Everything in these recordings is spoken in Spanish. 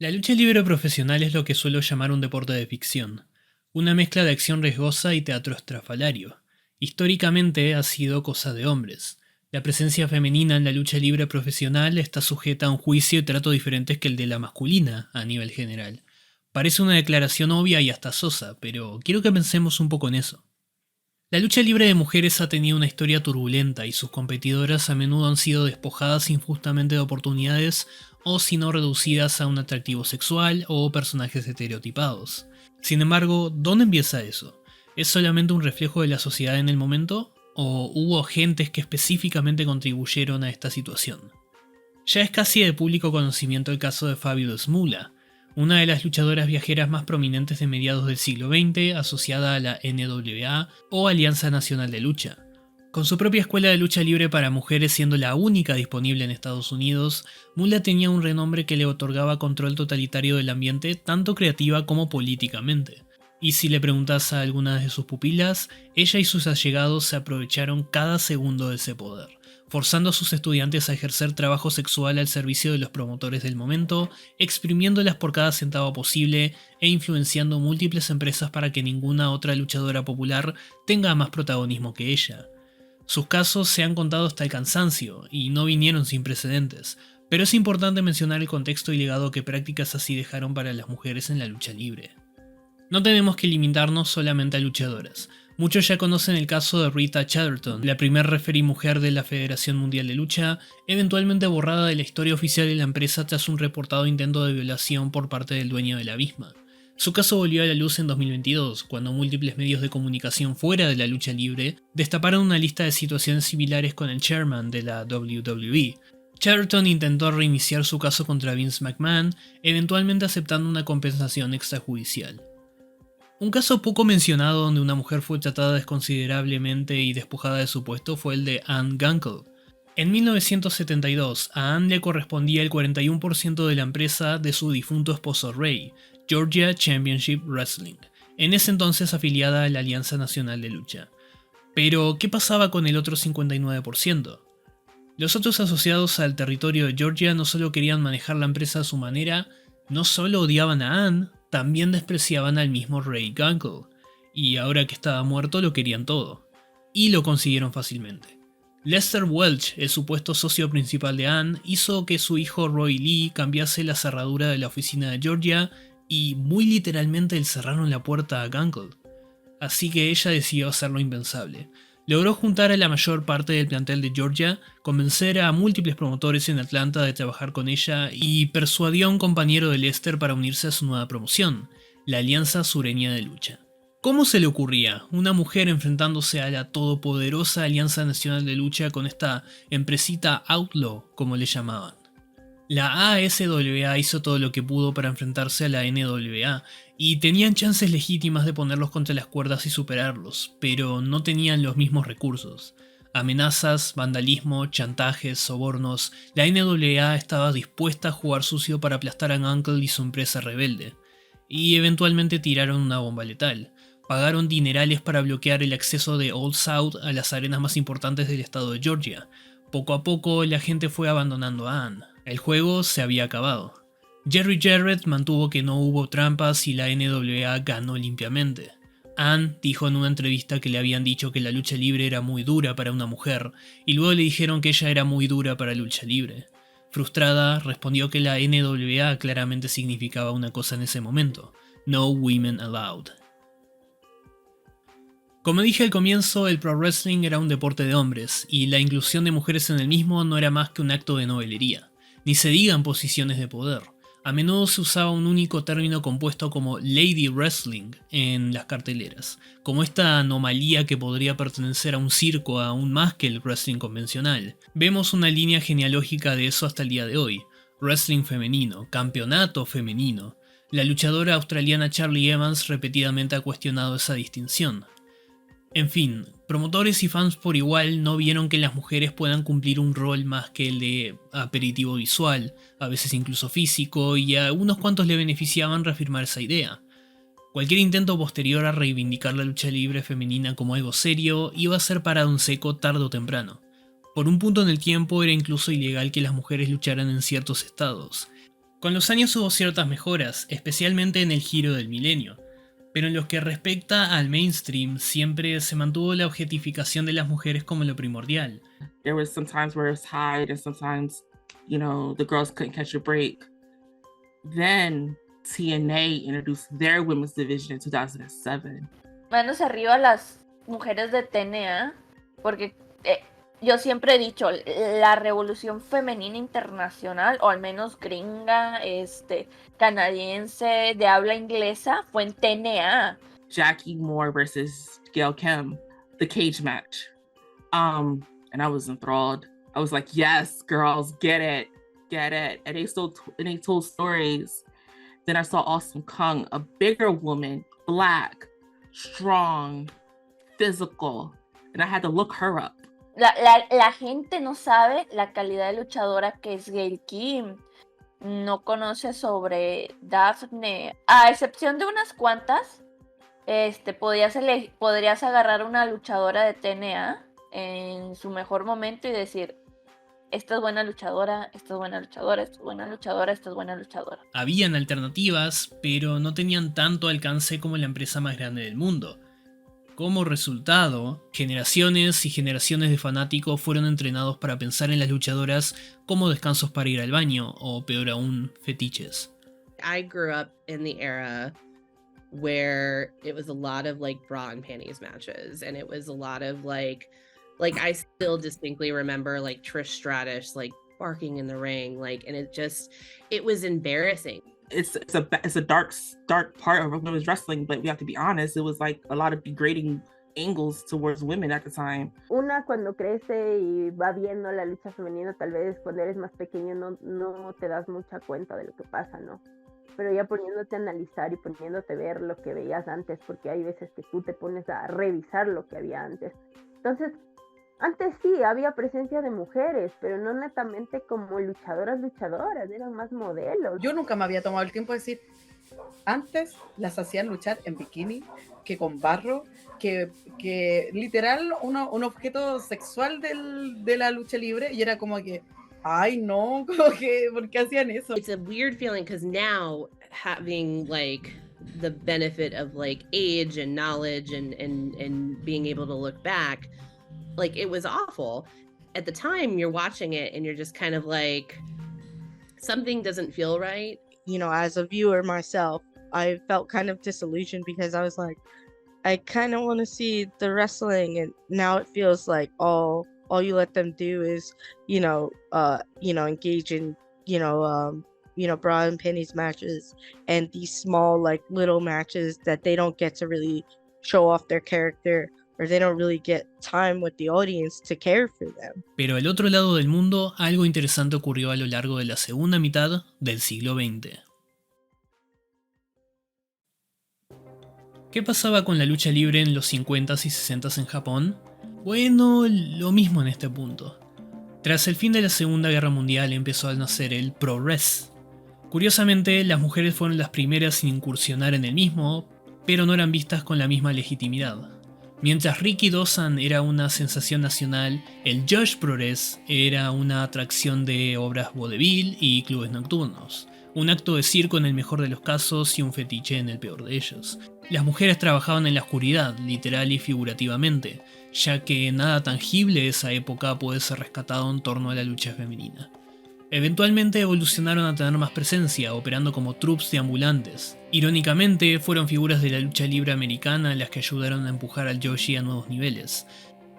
La lucha libre profesional es lo que suelo llamar un deporte de ficción, una mezcla de acción riesgosa y teatro estrafalario. Históricamente ha sido cosa de hombres. La presencia femenina en la lucha libre profesional está sujeta a un juicio y trato diferentes que el de la masculina a nivel general. Parece una declaración obvia y hasta sosa, pero quiero que pensemos un poco en eso. La lucha libre de mujeres ha tenido una historia turbulenta y sus competidoras a menudo han sido despojadas injustamente de oportunidades o si no reducidas a un atractivo sexual o personajes estereotipados. Sin embargo, ¿dónde empieza eso? ¿Es solamente un reflejo de la sociedad en el momento? ¿O hubo agentes que específicamente contribuyeron a esta situación? Ya es casi de público conocimiento el caso de Fabulous Moolah, una de las luchadoras viajeras más prominentes de mediados del siglo XX, asociada a la NWA o Alianza Nacional de Lucha. Con su propia escuela de lucha libre para mujeres siendo la única disponible en Estados Unidos, Moolah tenía un renombre que le otorgaba control totalitario del ambiente tanto creativa como políticamente. Y si le preguntas a algunas de sus pupilas, ella y sus allegados se aprovecharon cada segundo de ese poder, forzando a sus estudiantes a ejercer trabajo sexual al servicio de los promotores del momento, exprimiéndolas por cada centavo posible e influenciando múltiples empresas para que ninguna otra luchadora popular tenga más protagonismo que ella. Sus casos se han contado hasta el cansancio y no vinieron sin precedentes, pero es importante mencionar el contexto y legado que prácticas así dejaron para las mujeres en la lucha libre. No tenemos que limitarnos solamente a luchadoras. Muchos ya conocen el caso de Rita Chatterton, la primer referee mujer de la Federación Mundial de Lucha, eventualmente borrada de la historia oficial de la empresa tras un reportado intento de violación por parte del dueño de la misma. Su caso volvió a la luz en 2022, cuando múltiples medios de comunicación fuera de la lucha libre destaparon una lista de situaciones similares con el chairman de la WWE. Chatterton intentó reiniciar su caso contra Vince McMahon, eventualmente aceptando una compensación extrajudicial. Un caso poco mencionado donde una mujer fue tratada desconsiderablemente y despojada de su puesto fue el de Anne Gunkel. En 1972, a Anne le correspondía el 41% de la empresa de su difunto esposo Ray, Georgia Championship Wrestling, en ese entonces afiliada a la Alianza Nacional de Lucha. Pero, ¿qué pasaba con el otro 59%? Los otros asociados al territorio de Georgia no solo querían manejar la empresa a su manera, no solo odiaban a Anne, también despreciaban al mismo Ray Gunkel, y ahora que estaba muerto lo querían todo. Y lo consiguieron fácilmente. Lester Welch, el supuesto socio principal de Anne, hizo que su hijo Roy Lee cambiase la cerradura de la oficina de Georgia y muy literalmente le cerraron la puerta a Gunkel. Así que ella decidió hacer lo impensable. Logró juntar a la mayor parte del plantel de Georgia, convencer a múltiples promotores en Atlanta de trabajar con ella y persuadió a un compañero de Lester para unirse a su nueva promoción, la Alianza Sureña de Lucha. ¿Cómo se le ocurría una mujer enfrentándose a la todopoderosa Alianza Nacional de Lucha con esta empresita outlaw, como le llamaban? La ASWA hizo todo lo que pudo para enfrentarse a la NWA y tenían chances legítimas de ponerlos contra las cuerdas y superarlos, pero no tenían los mismos recursos. Amenazas, vandalismo, chantajes, sobornos, la NWA estaba dispuesta a jugar sucio para aplastar a Gunkel y su empresa rebelde. Y eventualmente tiraron una bomba letal. Pagaron dinerales para bloquear el acceso de Old South a las arenas más importantes del estado de Georgia. Poco a poco la gente fue abandonando a Anne. El juego se había acabado. Jerry Jarrett mantuvo que no hubo trampas y la NWA ganó limpiamente. Anne dijo en una entrevista que le habían dicho que la lucha libre era muy dura para una mujer, y luego le dijeron que ella era muy dura para la lucha libre. Frustrada, respondió que la NWA claramente significaba una cosa en ese momento: No Women Allowed. Como dije al comienzo, el pro wrestling era un deporte de hombres, y la inclusión de mujeres en el mismo no era más que un acto de novelería. Ni se digan posiciones de poder. A menudo se usaba un único término compuesto como Lady Wrestling en las carteleras, como esta anomalía que podría pertenecer a un circo aún más que el wrestling convencional. Vemos una línea genealógica de eso hasta el día de hoy. Wrestling femenino, campeonato femenino. La luchadora australiana Charlie Evans repetidamente ha cuestionado esa distinción. En fin, promotores y fans por igual no vieron que las mujeres puedan cumplir un rol más que el de aperitivo visual, a veces incluso físico, y a unos cuantos le beneficiaban reafirmar esa idea. Cualquier intento posterior a reivindicar la lucha libre femenina como algo serio iba a ser parado en seco tarde o temprano. Por un punto en el tiempo era incluso ilegal que las mujeres lucharan en ciertos estados. Con los años hubo ciertas mejoras, especialmente en el giro del milenio, pero en lo que respecta al mainstream siempre se mantuvo la objetificación de las mujeres como lo primordial. There was some times where it was tied and sometimes, the girls couldn't catch a break. Then TNA introduced their women's division in 2007. Manos arriba las mujeres de TNA, porque yo siempre he dicho, la revolución femenina internacional, o al menos gringa, canadiense, de habla inglesa, fue en TNA. Jackie Moore versus Gail Kim, the cage match. And I was enthralled. I was like, yes, girls, get it. And they told stories. Then I saw Awesome Kong, a bigger woman, black, strong, physical, and I had to look her up. La gente no sabe la calidad de luchadora que es Gail Kim. No conoce sobre Daphne. A excepción de unas cuantas, podrías agarrar una luchadora de TNA en su mejor momento y decir, esta es buena luchadora, esta es buena luchadora, esta es buena luchadora, esta es buena luchadora. Habían alternativas, pero no tenían tanto alcance como la empresa más grande del mundo. Como resultado, generaciones y generaciones de fanáticos fueron entrenados para pensar en las luchadoras como descansos para ir al baño, o peor aún, fetiches. I grew up in the era where it was a lot of like bra and panties matches, and it was a lot of like I still distinctly remember like Trish Stratus like barking in the ring, and it was embarrassing. It's a dark part of women's wrestling, but we have to be honest, it was like a lot of degrading angles towards women at the time. Una cuando crece y va viendo la lucha femenina, tal vez cuando eres más pequeño no te das mucha cuenta de lo que pasa, ¿no? Pero ya poniéndote a analizar y poniéndote a ver lo que veías antes, porque hay veces que tú te pones a revisar lo que había antes. Entonces, antes sí, había presencia de mujeres, pero no netamente como luchadoras, eran más modelos. Yo nunca me había tomado el tiempo de decir, antes las hacían luchar en bikini, que con barro, que literal un objeto sexual de la lucha libre, y era como que, ay no, como que, ¿por qué hacían eso? It's a weird feeling because now having like the benefit of like age and knowledge and being able to look back, like it was awful. At the time you're watching it and you're just kind of like, something doesn't feel right. As a viewer myself, I felt kind of disillusioned because I was like, I kind of want to see the wrestling, and now it feels like all you let them do is, engage in, bra and panties matches and these small like little matches that they don't get to really show off their character, or they don't really get time with the audience to care for them. Pero al otro lado del mundo, algo interesante ocurrió a lo largo de la segunda mitad del siglo XX. ¿Qué pasaba con la lucha libre en los 50s y 60s en Japón? Bueno, lo mismo en este punto. Tras el fin de la Segunda Guerra Mundial empezó a nacer el Pro-Res. Curiosamente, las mujeres fueron las primeras en incursionar en el mismo, pero no eran vistas con la misma legitimidad. Mientras Riki Dosan era una sensación nacional, el Josh Pro-Res era una atracción de obras vodevil y clubes nocturnos, un acto de circo en el mejor de los casos y un fetiche en el peor de ellos. Las mujeres trabajaban en la oscuridad, literal y figurativamente, ya que nada tangible de esa época puede ser rescatado en torno a la lucha femenina. Eventualmente evolucionaron a tener más presencia, operando como troops de ambulantes. Irónicamente, fueron figuras de la lucha libre americana las que ayudaron a empujar al Joshi a nuevos niveles.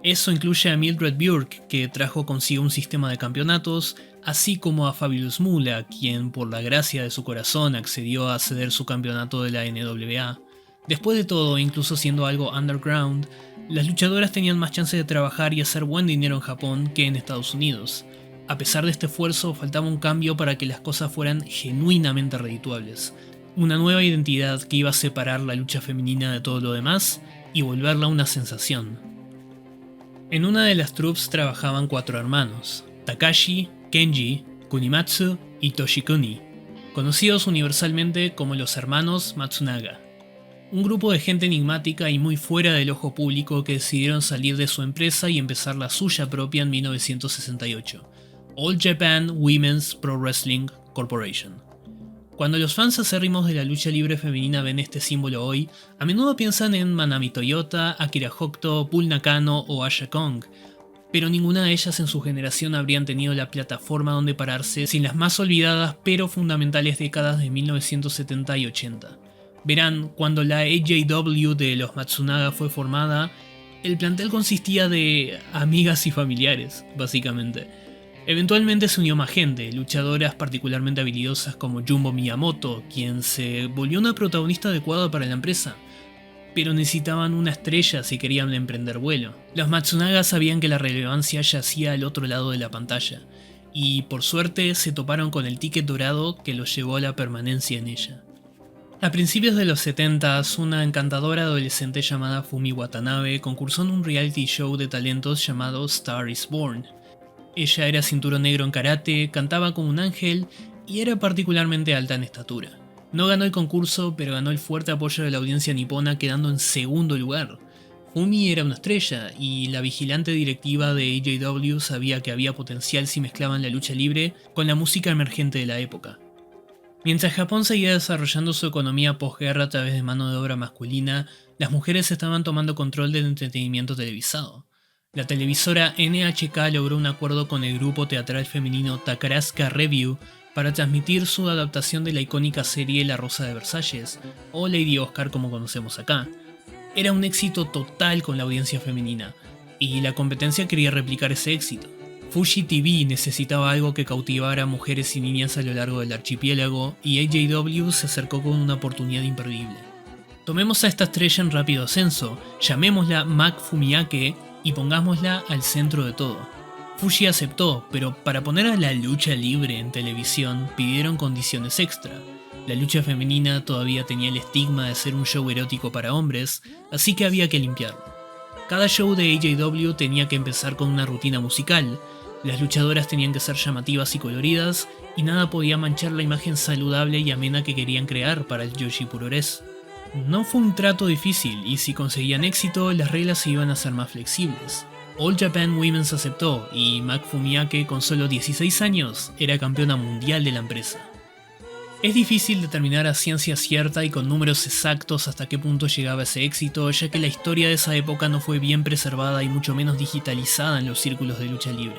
Eso incluye a Mildred Burke, que trajo consigo un sistema de campeonatos, así como a Fabulous Moolah, quien por la gracia de su corazón accedió a ceder su campeonato de la NWA. Después de todo, incluso siendo algo underground, las luchadoras tenían más chance de trabajar y hacer buen dinero en Japón que en Estados Unidos. A pesar de este esfuerzo, faltaba un cambio para que las cosas fueran genuinamente redituables. Una nueva identidad que iba a separar la lucha femenina de todo lo demás y volverla una sensación. En una de las troupes trabajaban 4 hermanos: Takashi, Kenji, Kunimatsu y Toshikuni, conocidos universalmente como los hermanos Matsunaga. Un grupo de gente enigmática y muy fuera del ojo público que decidieron salir de su empresa y empezar la suya propia en 1968. All Japan Women's Pro Wrestling Corporation. Cuando los fans acérrimos de la lucha libre femenina ven este símbolo hoy, a menudo piensan en Manami Toyota, Akira Hokuto, Bull Nakano o Asha Kong, pero ninguna de ellas en su generación habrían tenido la plataforma donde pararse sin las más olvidadas pero fundamentales décadas de 1970 y 80. Verán, cuando la AJW de los Matsunaga fue formada, el plantel consistía de amigas y familiares, básicamente. Eventualmente se unió más gente, luchadoras particularmente habilidosas como Jumbo Miyamoto, quien se volvió una protagonista adecuada para la empresa, pero necesitaban una estrella si querían emprender vuelo. Los Matsunaga sabían que la relevancia yacía al otro lado de la pantalla, y por suerte se toparon con el ticket dorado que los llevó a la permanencia en ella. A principios de los 70s, una encantadora adolescente llamada Fumi Watanabe concursó en un reality show de talentos llamado Star is Born. Ella era cinturón negro en karate, cantaba como un ángel y era particularmente alta en estatura. No ganó el concurso, pero ganó el fuerte apoyo de la audiencia nipona, quedando en segundo lugar. Fumi era una estrella, y la vigilante directiva de AJW sabía que había potencial si mezclaban la lucha libre con la música emergente de la época. Mientras Japón seguía desarrollando su economía posguerra a través de mano de obra masculina, las mujeres estaban tomando control del entretenimiento televisado. La televisora NHK logró un acuerdo con el grupo teatral femenino Takarazuka Revue para transmitir su adaptación de la icónica serie La Rosa de Versalles, o Lady Oscar como conocemos acá. Era un éxito total con la audiencia femenina, y la competencia quería replicar ese éxito. Fuji TV necesitaba algo que cautivara a mujeres y niñas a lo largo del archipiélago, y AJW se acercó con una oportunidad imperdible. Tomemos a esta estrella en rápido ascenso, llamémosla Mak Fumiake y pongámosla al centro de todo. Fuji aceptó, pero para poner a la lucha libre en televisión pidieron condiciones extra. La lucha femenina todavía tenía el estigma de ser un show erótico para hombres, así que había que limpiarlo. Cada show de AJW tenía que empezar con una rutina musical, las luchadoras tenían que ser llamativas y coloridas, y nada podía manchar la imagen saludable y amena que querían crear para el Joshi Purores. No fue un trato difícil, y si conseguían éxito, las reglas se iban a ser más flexibles. All Japan Women's aceptó, y Mak Fumiake, con solo 16 años, era campeona mundial de la empresa. Es difícil determinar a ciencia cierta y con números exactos hasta qué punto llegaba ese éxito, ya que la historia de esa época no fue bien preservada y mucho menos digitalizada en los círculos de lucha libre.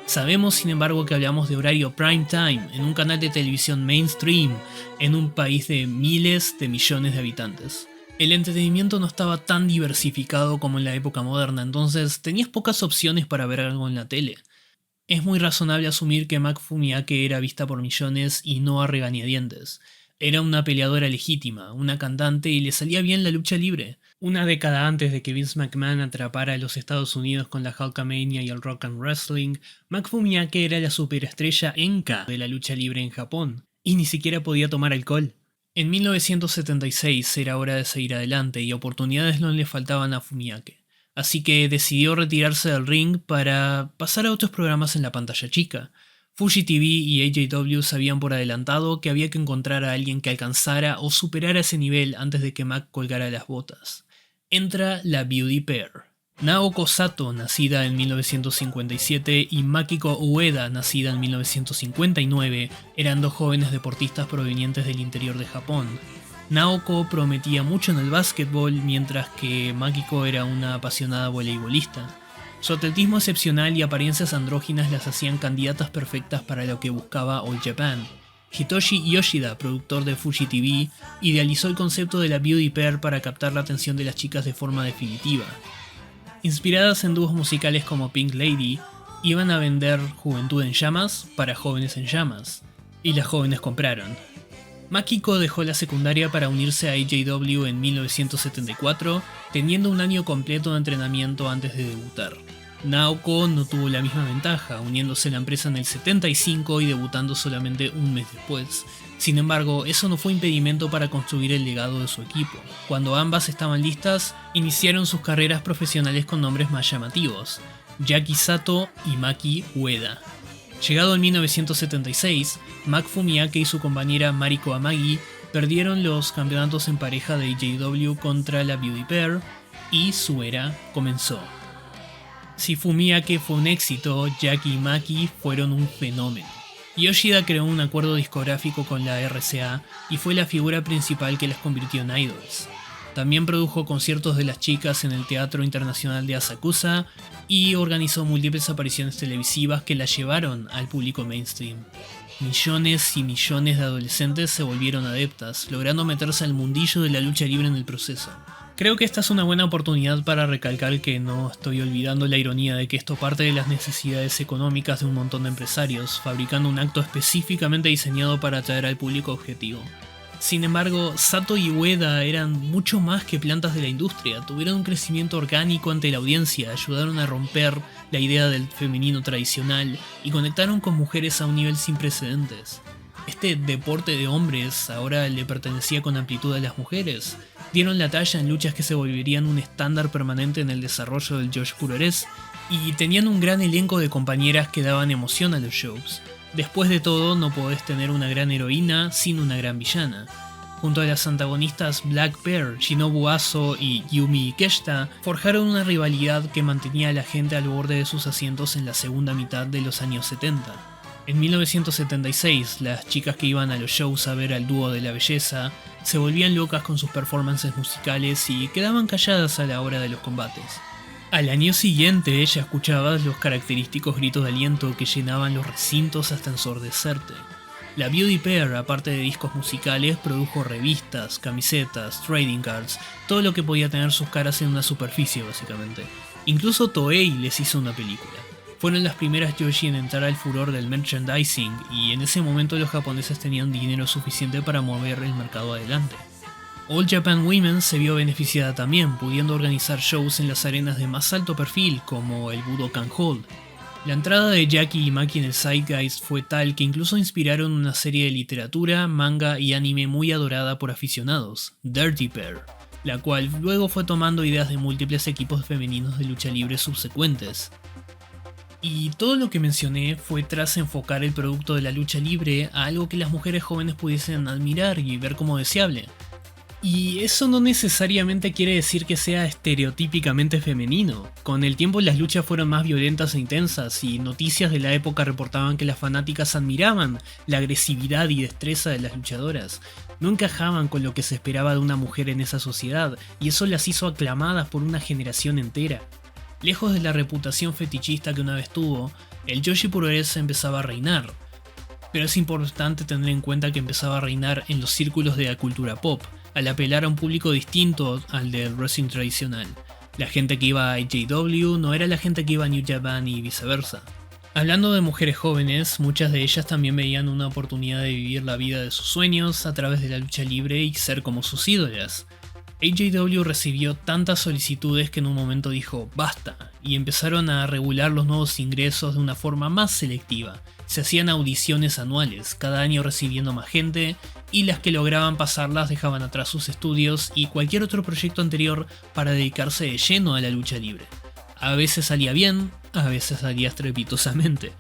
Sabemos, sin embargo, que hablamos de horario prime time, en un canal de televisión mainstream, en un país de miles de millones de habitantes. El entretenimiento no estaba tan diversificado como en la época moderna, entonces tenías pocas opciones para ver algo en la tele. Es muy razonable asumir que Mak Fumiake era vista por millones y no a regañadientes. Era una peleadora legítima, una cantante y le salía bien la lucha libre. Una década antes de que Vince McMahon atrapara a los Estados Unidos con la Hulkamania y el Rock and Wrestling, Mak Fumiake era la superestrella enka de la lucha libre en Japón, y ni siquiera podía tomar alcohol. En 1976 era hora de seguir adelante y oportunidades no le faltaban a Fumiake. Así que decidió retirarse del ring para pasar a otros programas en la pantalla chica. Fuji TV y AJW sabían por adelantado que había que encontrar a alguien que alcanzara o superara ese nivel antes de que Mak colgara las botas. Entra la Beauty Pair. Naoko Sato, nacida en 1957, y Makiko Ueda, nacida en 1959, eran dos jóvenes deportistas provenientes del interior de Japón. Naoko prometía mucho en el básquetbol, mientras que Makiko era una apasionada voleibolista. Su atletismo excepcional y apariencias andróginas las hacían candidatas perfectas para lo que buscaba All Japan. Hitoshi Yoshida, productor de Fuji TV, idealizó el concepto de la Beauty Pair para captar la atención de las chicas de forma definitiva. Inspiradas en dúos musicales como Pink Lady, iban a vender juventud en llamas para jóvenes en llamas, y las jóvenes compraron. Makiko dejó la secundaria para unirse a AJW en 1974, teniendo un año completo de entrenamiento antes de debutar. Naoko no tuvo la misma ventaja, uniéndose a la empresa en el 75 y debutando solamente un mes después. Sin embargo, eso no fue impedimento para construir el legado de su equipo. Cuando ambas estaban listas, iniciaron sus carreras profesionales con nombres más llamativos: Yaki Sato y Maki Ueda. Llegado en 1976, Mak Fumiake y su compañera Mariko Amagi perdieron los campeonatos en pareja de AJW contra la Beauty Pair y su era comenzó. Si Fumiake fue un éxito, Yaki y Maki fueron un fenómeno. Yoshida creó un acuerdo discográfico con la RCA y fue la figura principal que las convirtió en idols. También produjo conciertos de las chicas en el Teatro Internacional de Asakusa y organizó múltiples apariciones televisivas que las llevaron al público mainstream. Millones y millones de adolescentes se volvieron adeptas, logrando meterse al mundillo de la lucha libre en el proceso. Creo que esta es una buena oportunidad para recalcar que no estoy olvidando la ironía de que esto parte de las necesidades económicas de un montón de empresarios, fabricando un acto específicamente diseñado para atraer al público objetivo. Sin embargo, Sato y Ueda eran mucho más que plantas de la industria, tuvieron un crecimiento orgánico ante la audiencia, ayudaron a romper la idea del femenino tradicional y conectaron con mujeres a un nivel sin precedentes. Este deporte de hombres ahora le pertenecía con amplitud a las mujeres. Dieron la talla en luchas que se volverían un estándar permanente en el desarrollo del Joshi Puroresu y tenían un gran elenco de compañeras que daban emoción a los shows. Después de todo, no podés tener una gran heroína sin una gran villana. Junto a las antagonistas Black Bear, Shinobu Aso y Yumi Ikeshita, forjaron una rivalidad que mantenía a la gente al borde de sus asientos en la segunda mitad de los años 70. En 1976, las chicas que iban a los shows a ver al dúo de la belleza se volvían locas con sus performances musicales y quedaban calladas a la hora de los combates. Al año siguiente ya escuchabas los característicos gritos de aliento que llenaban los recintos hasta ensordecerte. La Beauty Pair, aparte de discos musicales, produjo revistas, camisetas, trading cards, todo lo que podía tener sus caras en una superficie básicamente. Incluso Toei les hizo una película. Fueron las primeras Joshi en entrar al furor del merchandising y en ese momento los japoneses tenían dinero suficiente para mover el mercado adelante. All Japan Women se vio beneficiada también, pudiendo organizar shows en las arenas de más alto perfil como el Budokan Hall. La entrada de Jackie y Maki en el Zeitgeist fue tal que incluso inspiraron una serie de literatura, manga y anime muy adorada por aficionados, Dirty Pair, la cual luego fue tomando ideas de múltiples equipos femeninos de lucha libre subsecuentes. Y todo lo que mencioné fue tras enfocar el producto de la lucha libre a algo que las mujeres jóvenes pudiesen admirar y ver como deseable. Y eso no necesariamente quiere decir que sea estereotípicamente femenino. Con el tiempo las luchas fueron más violentas e intensas y noticias de la época reportaban que las fanáticas admiraban la agresividad y destreza de las luchadoras. No encajaban con lo que se esperaba de una mujer en esa sociedad y eso las hizo aclamadas por una generación entera. Lejos de la reputación fetichista que una vez tuvo, el Joshi Puroresu empezaba a reinar. Pero es importante tener en cuenta que empezaba a reinar en los círculos de la cultura pop, al apelar a un público distinto al del wrestling tradicional. La gente que iba a AJW no era la gente que iba a New Japan y viceversa. Hablando de mujeres jóvenes, muchas de ellas también veían una oportunidad de vivir la vida de sus sueños a través de la lucha libre y ser como sus ídolas. AJW recibió tantas solicitudes que en un momento dijo basta y empezaron a regular los nuevos ingresos de una forma más selectiva. Se hacían audiciones anuales, cada año recibiendo más gente, y las que lograban pasarlas dejaban atrás sus estudios y cualquier otro proyecto anterior para dedicarse de lleno a la lucha libre. A veces salía bien, a veces salía estrepitosamente.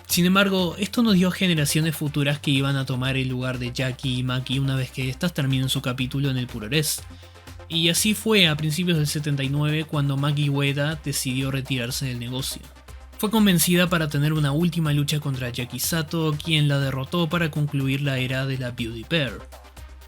Sin embargo, esto nos dio generaciones futuras que iban a tomar el lugar de Jackie y Maki una vez que éstas terminen su capítulo en el Puroresu. Y así fue a principios del 79 cuando Maki Ueda decidió retirarse del negocio. Fue convencida para tener una última lucha contra Jackie Sato, quien la derrotó para concluir la era de la Beauty Pair.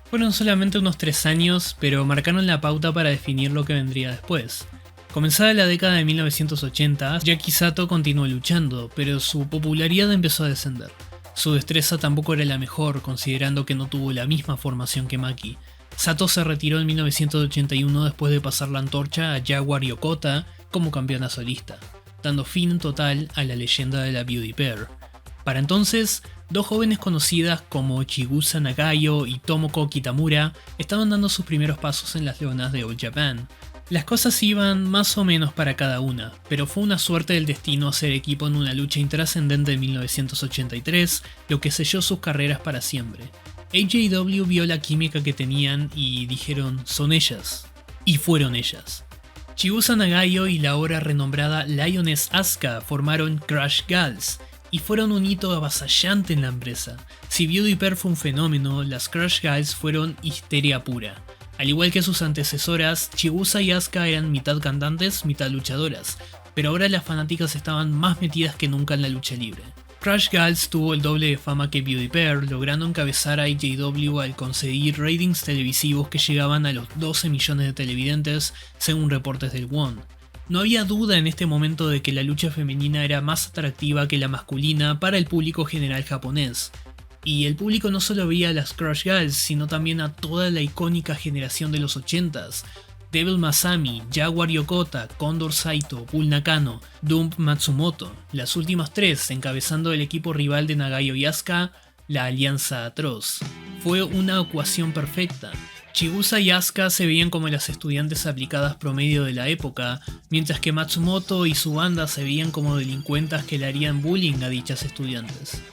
Fueron solamente unos 3 años, pero marcaron la pauta para definir lo que vendría después. Comenzada la década de 1980, Jackie Sato continuó luchando, pero su popularidad empezó a descender. Su destreza tampoco era la mejor, considerando que no tuvo la misma formación que Maki. Sato se retiró en 1981 después de pasar la antorcha a Jaguar Yokota como campeona solista, dando fin total a la leyenda de la Beauty Pair. Para entonces, dos jóvenes conocidas como Chigusa Nagayo y Tomoko Kitamura estaban dando sus primeros pasos en las leonas de All Japan. Las cosas iban más o menos para cada una, pero fue una suerte del destino hacer equipo en una lucha intrascendente de 1983, lo que selló sus carreras para siempre. AJW vio la química que tenían y dijeron, son ellas. Y fueron ellas. Chigusa Nagayo y la ahora renombrada Lioness Asuka formaron Crush Gals, y fueron un hito avasallante en la empresa. Si Beauty Pair fue un fenómeno, las Crush Gals fueron histeria pura. Al igual que sus antecesoras, Chigusa y Asuka eran mitad cantantes, mitad luchadoras, pero ahora las fanáticas estaban más metidas que nunca en la lucha libre. Crush Gals tuvo el doble de fama que Beauty Bear, logrando encabezar a AJW al conseguir ratings televisivos que llegaban a los 12 millones de televidentes, según reportes del One. No había duda en este momento de que la lucha femenina era más atractiva que la masculina para el público general japonés. Y el público no solo veía a las Crush Gals, sino también a toda la icónica generación de los 80s. Devil Masami, Jaguar Yokota, Condor Saito, Bull Nakano, Dump Matsumoto, las últimas tres encabezando el equipo rival de Nagayo y Asuka, la Alianza Atroz. Fue una ecuación perfecta. Chigusa y Asuka se veían como las estudiantes aplicadas promedio de la época, mientras que Matsumoto y su banda se veían como delincuentas que le harían bullying a dichas estudiantes.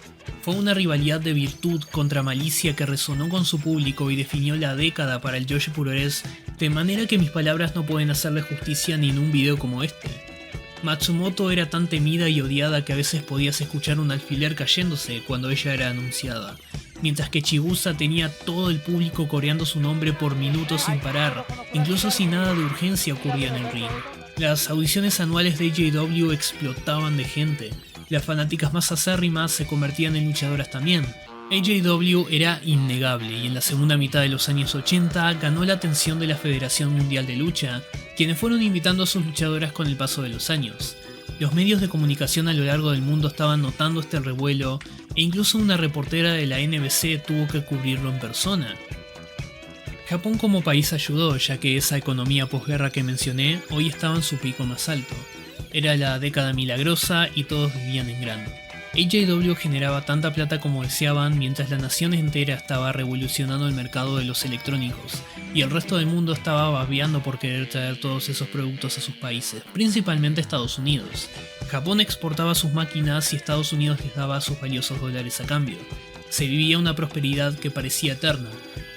Fue una rivalidad de virtud contra malicia que resonó con su público y definió la década para el Joshi Puroresu, de manera que mis palabras no pueden hacerle justicia ni en un video como este. Matsumoto era tan temida y odiada que a veces podías escuchar un alfiler cayéndose cuando ella era anunciada, mientras que Chigusa tenía todo el público coreando su nombre por minutos sin parar, incluso si nada de urgencia ocurría en el ring. Las audiciones anuales de AJW explotaban de gente. Las fanáticas más acérrimas se convertían en luchadoras también. AJW era innegable y en la segunda mitad de los años 80 ganó la atención de la Federación Mundial de Lucha, quienes fueron invitando a sus luchadoras con el paso de los años. Los medios de comunicación a lo largo del mundo estaban notando este revuelo e incluso una reportera de la NBC tuvo que cubrirlo en persona. Japón como país ayudó, ya que esa economía posguerra que mencioné hoy estaba en su pico más alto. Era la década milagrosa y todos vivían en grande. AJW generaba tanta plata como deseaban mientras la nación entera estaba revolucionando el mercado de los electrónicos y el resto del mundo estaba babeando por querer traer todos esos productos a sus países, principalmente Estados Unidos. Japón exportaba sus máquinas y Estados Unidos les daba sus valiosos dólares a cambio. Se vivía una prosperidad que parecía eterna.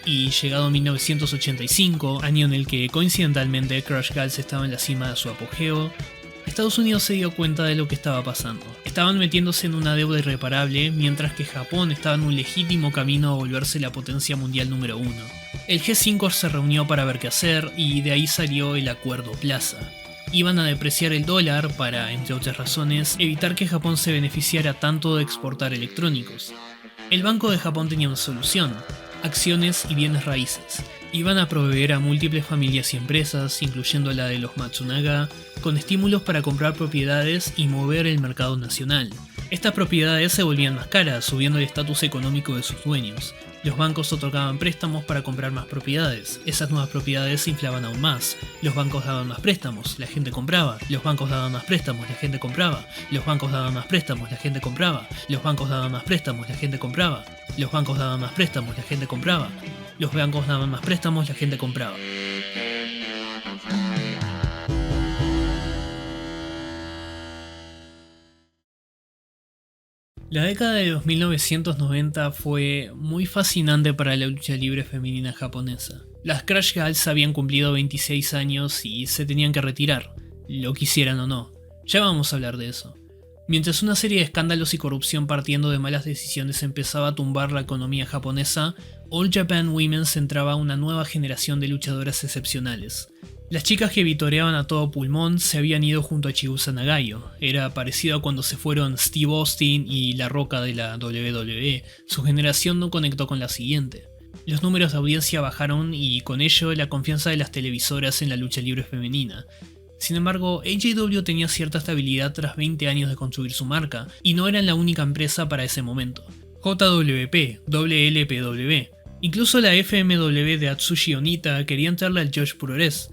Y llegado 1985, año en el que coincidentalmente Crush Gals estaba en la cima de su apogeo, Estados Unidos se dio cuenta de lo que estaba pasando. Estaban metiéndose en una deuda irreparable, mientras que Japón estaba en un legítimo camino a volverse la potencia mundial número 1. El G5 se reunió para ver qué hacer y de ahí salió el Acuerdo Plaza. Iban a depreciar el dólar para, entre otras razones, evitar que Japón se beneficiara tanto de exportar electrónicos. El Banco de Japón tenía una solución: acciones y bienes raíces. Iban a proveer a múltiples familias y empresas, incluyendo la de los Matsunaga, con estímulos para comprar propiedades y mover el mercado nacional. Estas propiedades se volvían más caras, subiendo el estatus económico de sus dueños. Los bancos otorgaban préstamos para comprar más propiedades. Esas nuevas propiedades se inflaban aún más. Los bancos daban más préstamos, la gente compraba. Los bancos daban más préstamos, la gente compraba. Los bancos daban más préstamos, la gente compraba. Los bancos daban más préstamos, la gente compraba. Los bancos daban más préstamos, la gente compraba. Los bancos daban más préstamos, la gente compraba. La década de los 1990 fue muy fascinante para la lucha libre femenina japonesa. Las Crush Gals habían cumplido 26 años y se tenían que retirar, lo quisieran o no. Ya vamos a hablar de eso. Mientras una serie de escándalos y corrupción partiendo de malas decisiones empezaba a tumbar la economía japonesa, All Japan Women centraba a una nueva generación de luchadoras excepcionales. Las chicas que vitoreaban a todo pulmón se habían ido junto a Chigusa Nagayo. Era parecido a cuando se fueron Steve Austin y La Roca de la WWE. Su generación no conectó con la siguiente. Los números de audiencia bajaron y con ello la confianza de las televisoras en la lucha libre femenina. Sin embargo, AJW tenía cierta estabilidad tras 20 años de construir su marca, y no eran la única empresa para ese momento. JWP, WLPW, incluso la FMW de Atsushi Onita quería entrarle al Joshi Puroresu.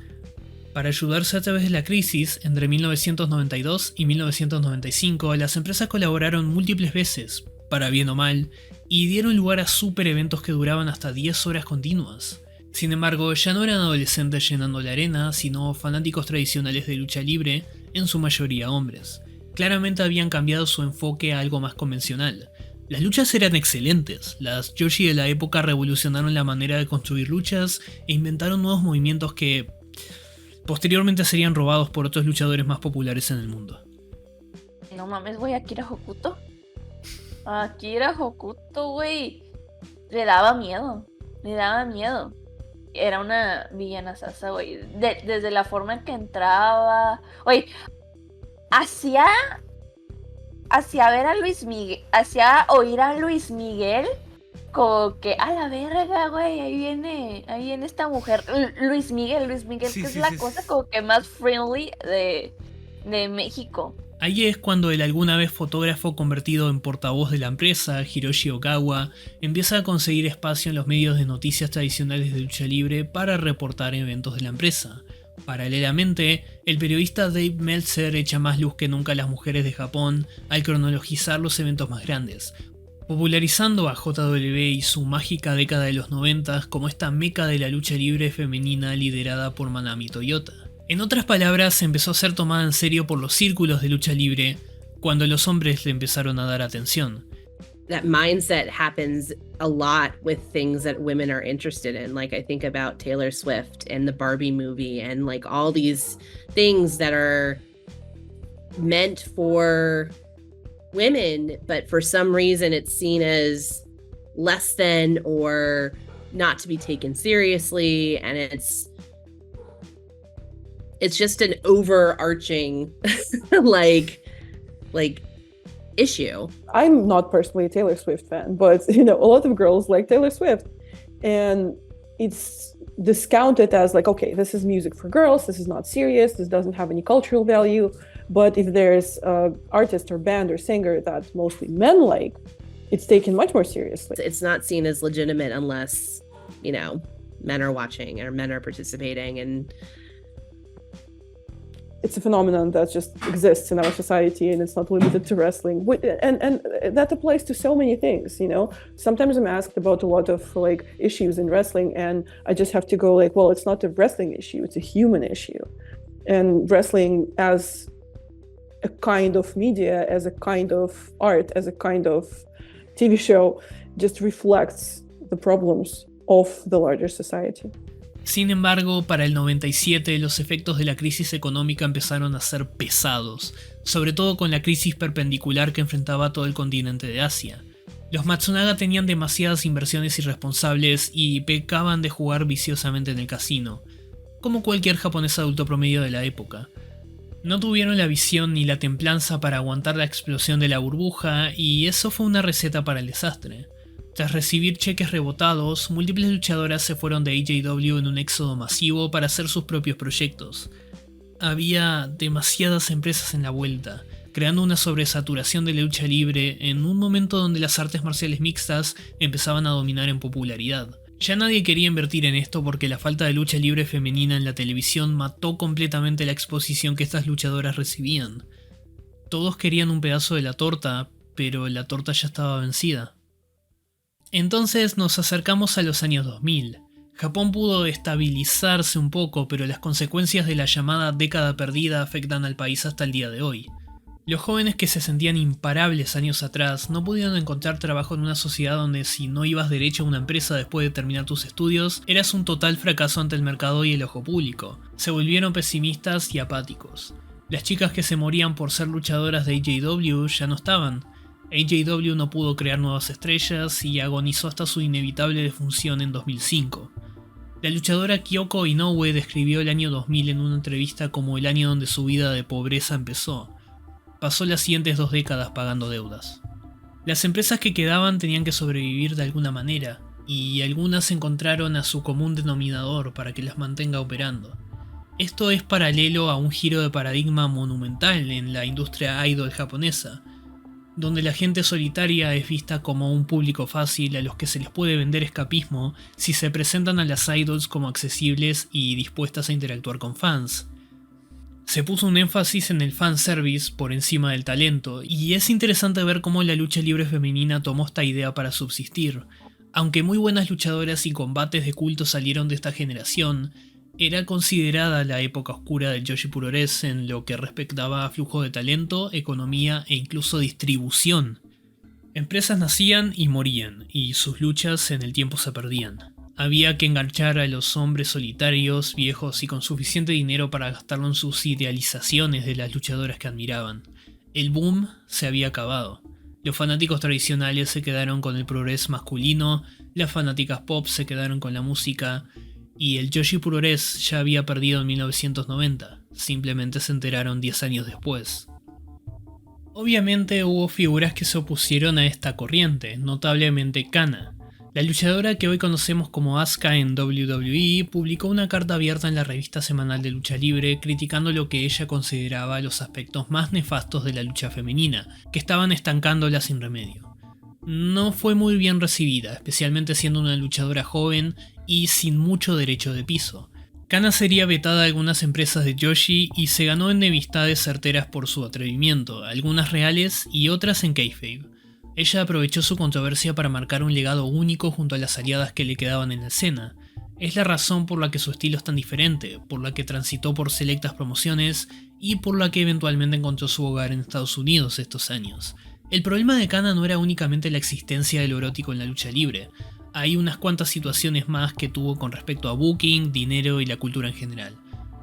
Para ayudarse a través de la crisis, entre 1992 y 1995, las empresas colaboraron múltiples veces, para bien o mal, y dieron lugar a super eventos que duraban hasta 10 horas continuas. Sin embargo, ya no eran adolescentes llenando la arena, sino fanáticos tradicionales de lucha libre, en su mayoría hombres. Claramente habían cambiado su enfoque a algo más convencional. Las luchas eran excelentes, las Joshi de la época revolucionaron la manera de construir luchas e inventaron nuevos movimientos que posteriormente serían robados por otros luchadores más populares en el mundo. No mames, güey, Akira Hokuto. Akira Hokuto, güey. Le daba miedo. Era una villana sasa, güey. Desde la forma en que entraba. Güey, hacía hacía ver a Luis Miguel, hacía oír a Luis Miguel como que a la verga, güey, ahí viene esta mujer. Luis Miguel, Sí, que es sí, la sí, cosa sí. como que más friendly de México. Ahí es cuando el alguna vez fotógrafo convertido en portavoz de la empresa, Hiroshi Ogawa, empieza a conseguir espacio en los medios de noticias tradicionales de lucha libre para reportar eventos de la empresa. Paralelamente, el periodista Dave Meltzer echa más luz que nunca a las mujeres de Japón al cronologizar los eventos más grandes, popularizando a JW y su mágica década de los 90 como esta meca de la lucha libre femenina liderada por Manami Toyota. En otras palabras, empezó a ser tomada en serio por los círculos de lucha libre cuando los hombres le empezaron a dar atención. That mindset happens a lot with things that women are interested in. Like I think about Taylor Swift and the Barbie movie and like all these things that are meant for women, but for some reason it's seen as less than or not to be taken seriously, and it's just an overarching like issue. I'm not personally a Taylor Swift fan, but you know, a lot of girls like Taylor Swift, and it's discounted as like, okay, this is music for girls, this is not serious, this doesn't have any cultural value. But if there's an artist or band or singer that mostly men like, it's taken much more seriously. It's not seen as legitimate unless, you know, men are watching or men are participating, and it's a phenomenon that just exists in our society, and it's not limited to wrestling. And that applies to so many things, you know. Sometimes I'm asked about a lot of like issues in wrestling, and I just have to go like, well, it's not a wrestling issue, it's a human issue. And wrestling as a kind of media, as a kind of art, as a kind of TV show, just reflects the problems of the larger society. Sin embargo, para el 97 los efectos de la crisis económica empezaron a ser pesados, sobre todo con la crisis perpendicular que enfrentaba todo el continente de Asia. Los Matsunaga tenían demasiadas inversiones irresponsables y pecaban de jugar viciosamente en el casino, como cualquier japonés adulto promedio de la época. No tuvieron la visión ni la templanza para aguantar la explosión de la burbuja, y eso fue una receta para el desastre. Tras recibir cheques rebotados, múltiples luchadoras se fueron de AJW en un éxodo masivo para hacer sus propios proyectos. Había demasiadas empresas en la vuelta, creando una sobresaturación de la lucha libre en un momento donde las artes marciales mixtas empezaban a dominar en popularidad. Ya nadie quería invertir en esto porque la falta de lucha libre femenina en la televisión mató completamente la exposición que estas luchadoras recibían. Todos querían un pedazo de la torta, pero la torta ya estaba vencida. Entonces nos acercamos a los años 2000. Japón pudo estabilizarse un poco, pero las consecuencias de la llamada década perdida afectan al país hasta el día de hoy. Los jóvenes que se sentían imparables años atrás no pudieron encontrar trabajo en una sociedad donde si no ibas derecho a una empresa después de terminar tus estudios, eras un total fracaso ante el mercado y el ojo público. Se volvieron pesimistas y apáticos. Las chicas que se morían por ser luchadoras de AJW ya no estaban. AJW no pudo crear nuevas estrellas y agonizó hasta su inevitable defunción en 2005. La luchadora Kyoko Inoue describió el año 2000 en una entrevista como el año donde su vida de pobreza empezó. Pasó las siguientes 2 décadas pagando deudas. Las empresas que quedaban tenían que sobrevivir de alguna manera, y algunas encontraron a su común denominador para que las mantenga operando. Esto es paralelo a un giro de paradigma monumental en la industria idol japonesa, donde la gente solitaria es vista como un público fácil a los que se les puede vender escapismo si se presentan a las idols como accesibles y dispuestas a interactuar con fans. Se puso un énfasis en el fanservice por encima del talento, y es interesante ver cómo la lucha libre femenina tomó esta idea para subsistir. Aunque muy buenas luchadoras y combates de culto salieron de esta generación, era considerada la época oscura del Joshi Purores en lo que respectaba a flujo de talento, economía e incluso distribución. Empresas nacían y morían, y sus luchas en el tiempo se perdían. Había que enganchar a los hombres solitarios, viejos y con suficiente dinero para gastarlo en sus idealizaciones de las luchadoras que admiraban. El boom se había acabado. Los fanáticos tradicionales se quedaron con el progreso masculino, las fanáticas pop se quedaron con la música, y el Joshi Purores ya había perdido en 1990, simplemente se enteraron 10 años después. Obviamente hubo figuras que se opusieron a esta corriente, notablemente Kana. La luchadora que hoy conocemos como Asuka en WWE publicó una carta abierta en la revista semanal de lucha libre criticando lo que ella consideraba los aspectos más nefastos de la lucha femenina, que estaban estancándola sin remedio. No fue muy bien recibida, especialmente siendo una luchadora joven y sin mucho derecho de piso. Kana sería vetada de algunas empresas de Joshi y se ganó enemistades certeras por su atrevimiento, algunas reales y otras en kayfabe. Ella aprovechó su controversia para marcar un legado único junto a las aliadas que le quedaban en la escena. Es la razón por la que su estilo es tan diferente, por la que transitó por selectas promociones y por la que eventualmente encontró su hogar en Estados Unidos estos años. El problema de Kana no era únicamente la existencia de lo erótico en la lucha libre. Hay unas cuantas situaciones más que tuvo con respecto a booking, dinero y la cultura en general.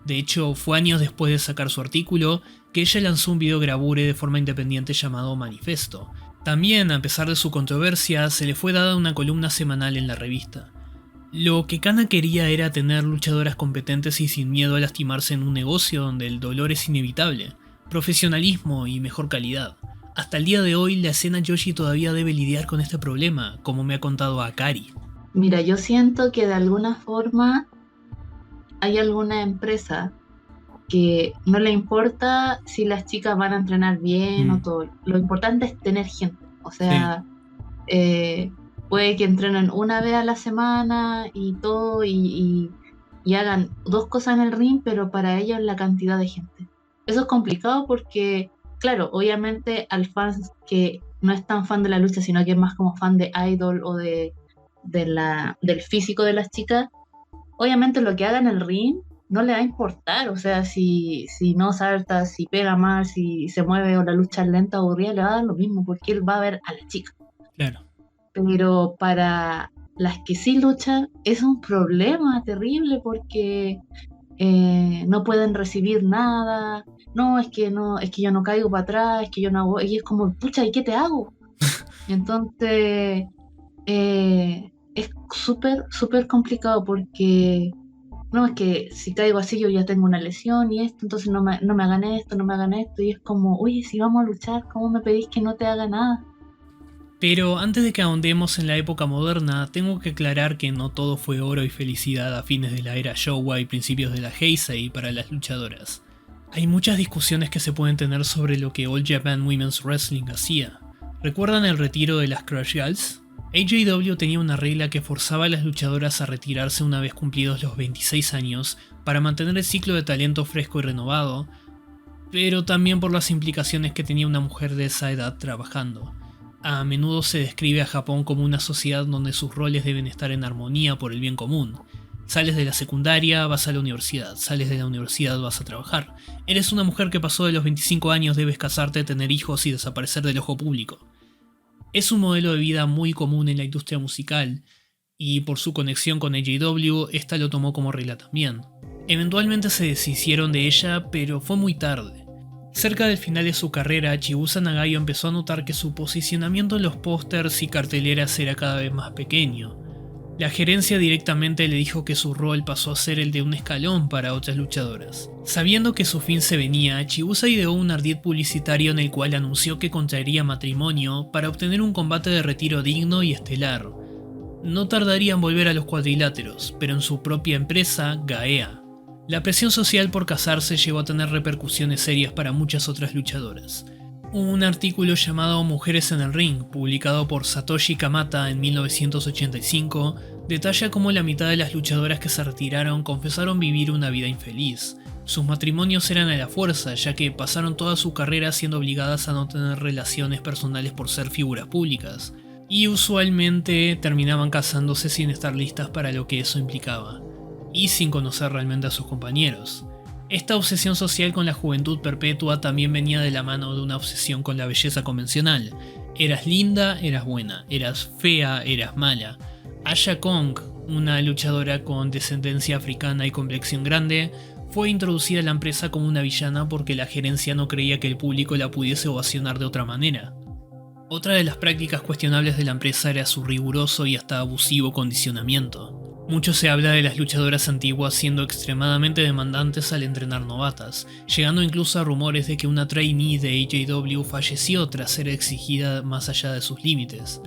De hecho, fue años después de sacar su artículo que ella lanzó un video grabure de forma independiente llamado Manifesto. También, a pesar de su controversia, se le fue dada una columna semanal en la revista. Lo que Kana quería era tener luchadoras competentes y sin miedo a lastimarse en un negocio donde el dolor es inevitable, profesionalismo y mejor calidad. Hasta el día de hoy, la escena Joshi todavía debe lidiar con este problema, como me ha contado Akari. Mira, yo siento que de alguna forma hay alguna empresa que no le importa si las chicas van a entrenar bien o todo. Lo importante es tener gente. O sea, puede que entrenen una vez a la semana y todo y hagan 2 cosas en el ring, pero para ellos la cantidad de gente. Eso es complicado porque, claro, obviamente al fan que no es tan fan de la lucha, sino que es más como fan de idol o del físico de las chicas, obviamente lo que haga en el ring no le va a importar. O sea, si no salta, si pega mal, si se mueve o la lucha es lenta o aburrida, le va a dar lo mismo porque él va a ver a la chica. Claro. Pero para las que sí luchan es un problema terrible porque no pueden recibir nada. No, es que yo no caigo para atrás, es que yo no hago, y es como, pucha, ¿y qué te hago? Entonces es súper complicado porque no, es que si caigo así yo ya tengo una lesión y esto, entonces no me hagan esto, y es como, oye, si vamos a luchar, ¿cómo me pedís que no te haga nada? Pero antes de que ahondemos en la época moderna, tengo que aclarar que no todo fue oro y felicidad a fines de la era Showa y principios de la Heisei para las luchadoras. Hay muchas discusiones que se pueden tener sobre lo que All Japan Women's Wrestling hacía. ¿Recuerdan el retiro de las Crush Girls? AJW tenía una regla que forzaba a las luchadoras a retirarse una vez cumplidos los 26 años para mantener el ciclo de talento fresco y renovado, pero también por las implicaciones que tenía una mujer de esa edad trabajando. A menudo se describe a Japón como una sociedad donde sus roles deben estar en armonía por el bien común. Sales de la secundaria, vas a la universidad. Sales de la universidad, vas a trabajar. Eres una mujer que pasó de los 25 años, debes casarte, tener hijos y desaparecer del ojo público. Es un modelo de vida muy común en la industria musical, y por su conexión con AJW, esta lo tomó como regla también. Eventualmente se deshicieron de ella, pero fue muy tarde. Cerca del final de su carrera, Chibusa Nagayo empezó a notar que su posicionamiento en los pósters y carteleras era cada vez más pequeño. La gerencia directamente le dijo que su rol pasó a ser el de un escalón para otras luchadoras. Sabiendo que su fin se venía, Chibusa ideó un ardid publicitario en el cual anunció que contraería matrimonio para obtener un combate de retiro digno y estelar. No tardaría en volver a los cuadriláteros, pero en su propia empresa, Gaea. La presión social por casarse llegó a tener repercusiones serias para muchas otras luchadoras. Un artículo llamado Mujeres en el Ring, publicado por Satoshi Kamata en 1985, detalla cómo la mitad de las luchadoras que se retiraron confesaron vivir una vida infeliz. Sus matrimonios eran a la fuerza, ya que pasaron toda su carrera siendo obligadas a no tener relaciones personales por ser figuras públicas, y usualmente terminaban casándose sin estar listas para lo que eso implicaba, y sin conocer realmente a sus compañeros. Esta obsesión social con la juventud perpetua también venía de la mano de una obsesión con la belleza convencional. Eras linda, eras buena, eras fea, eras mala. Asha Kong, una luchadora con descendencia africana y complexión grande, fue introducida a la empresa como una villana porque la gerencia no creía que el público la pudiese ovacionar de otra manera. Otra de las prácticas cuestionables de la empresa era su riguroso y hasta abusivo condicionamiento. Mucho se habla de las luchadoras antiguas siendo extremadamente demandantes al entrenar novatas, llegando incluso a rumores de que una trainee de AJW falleció tras ser exigida más allá de sus límites.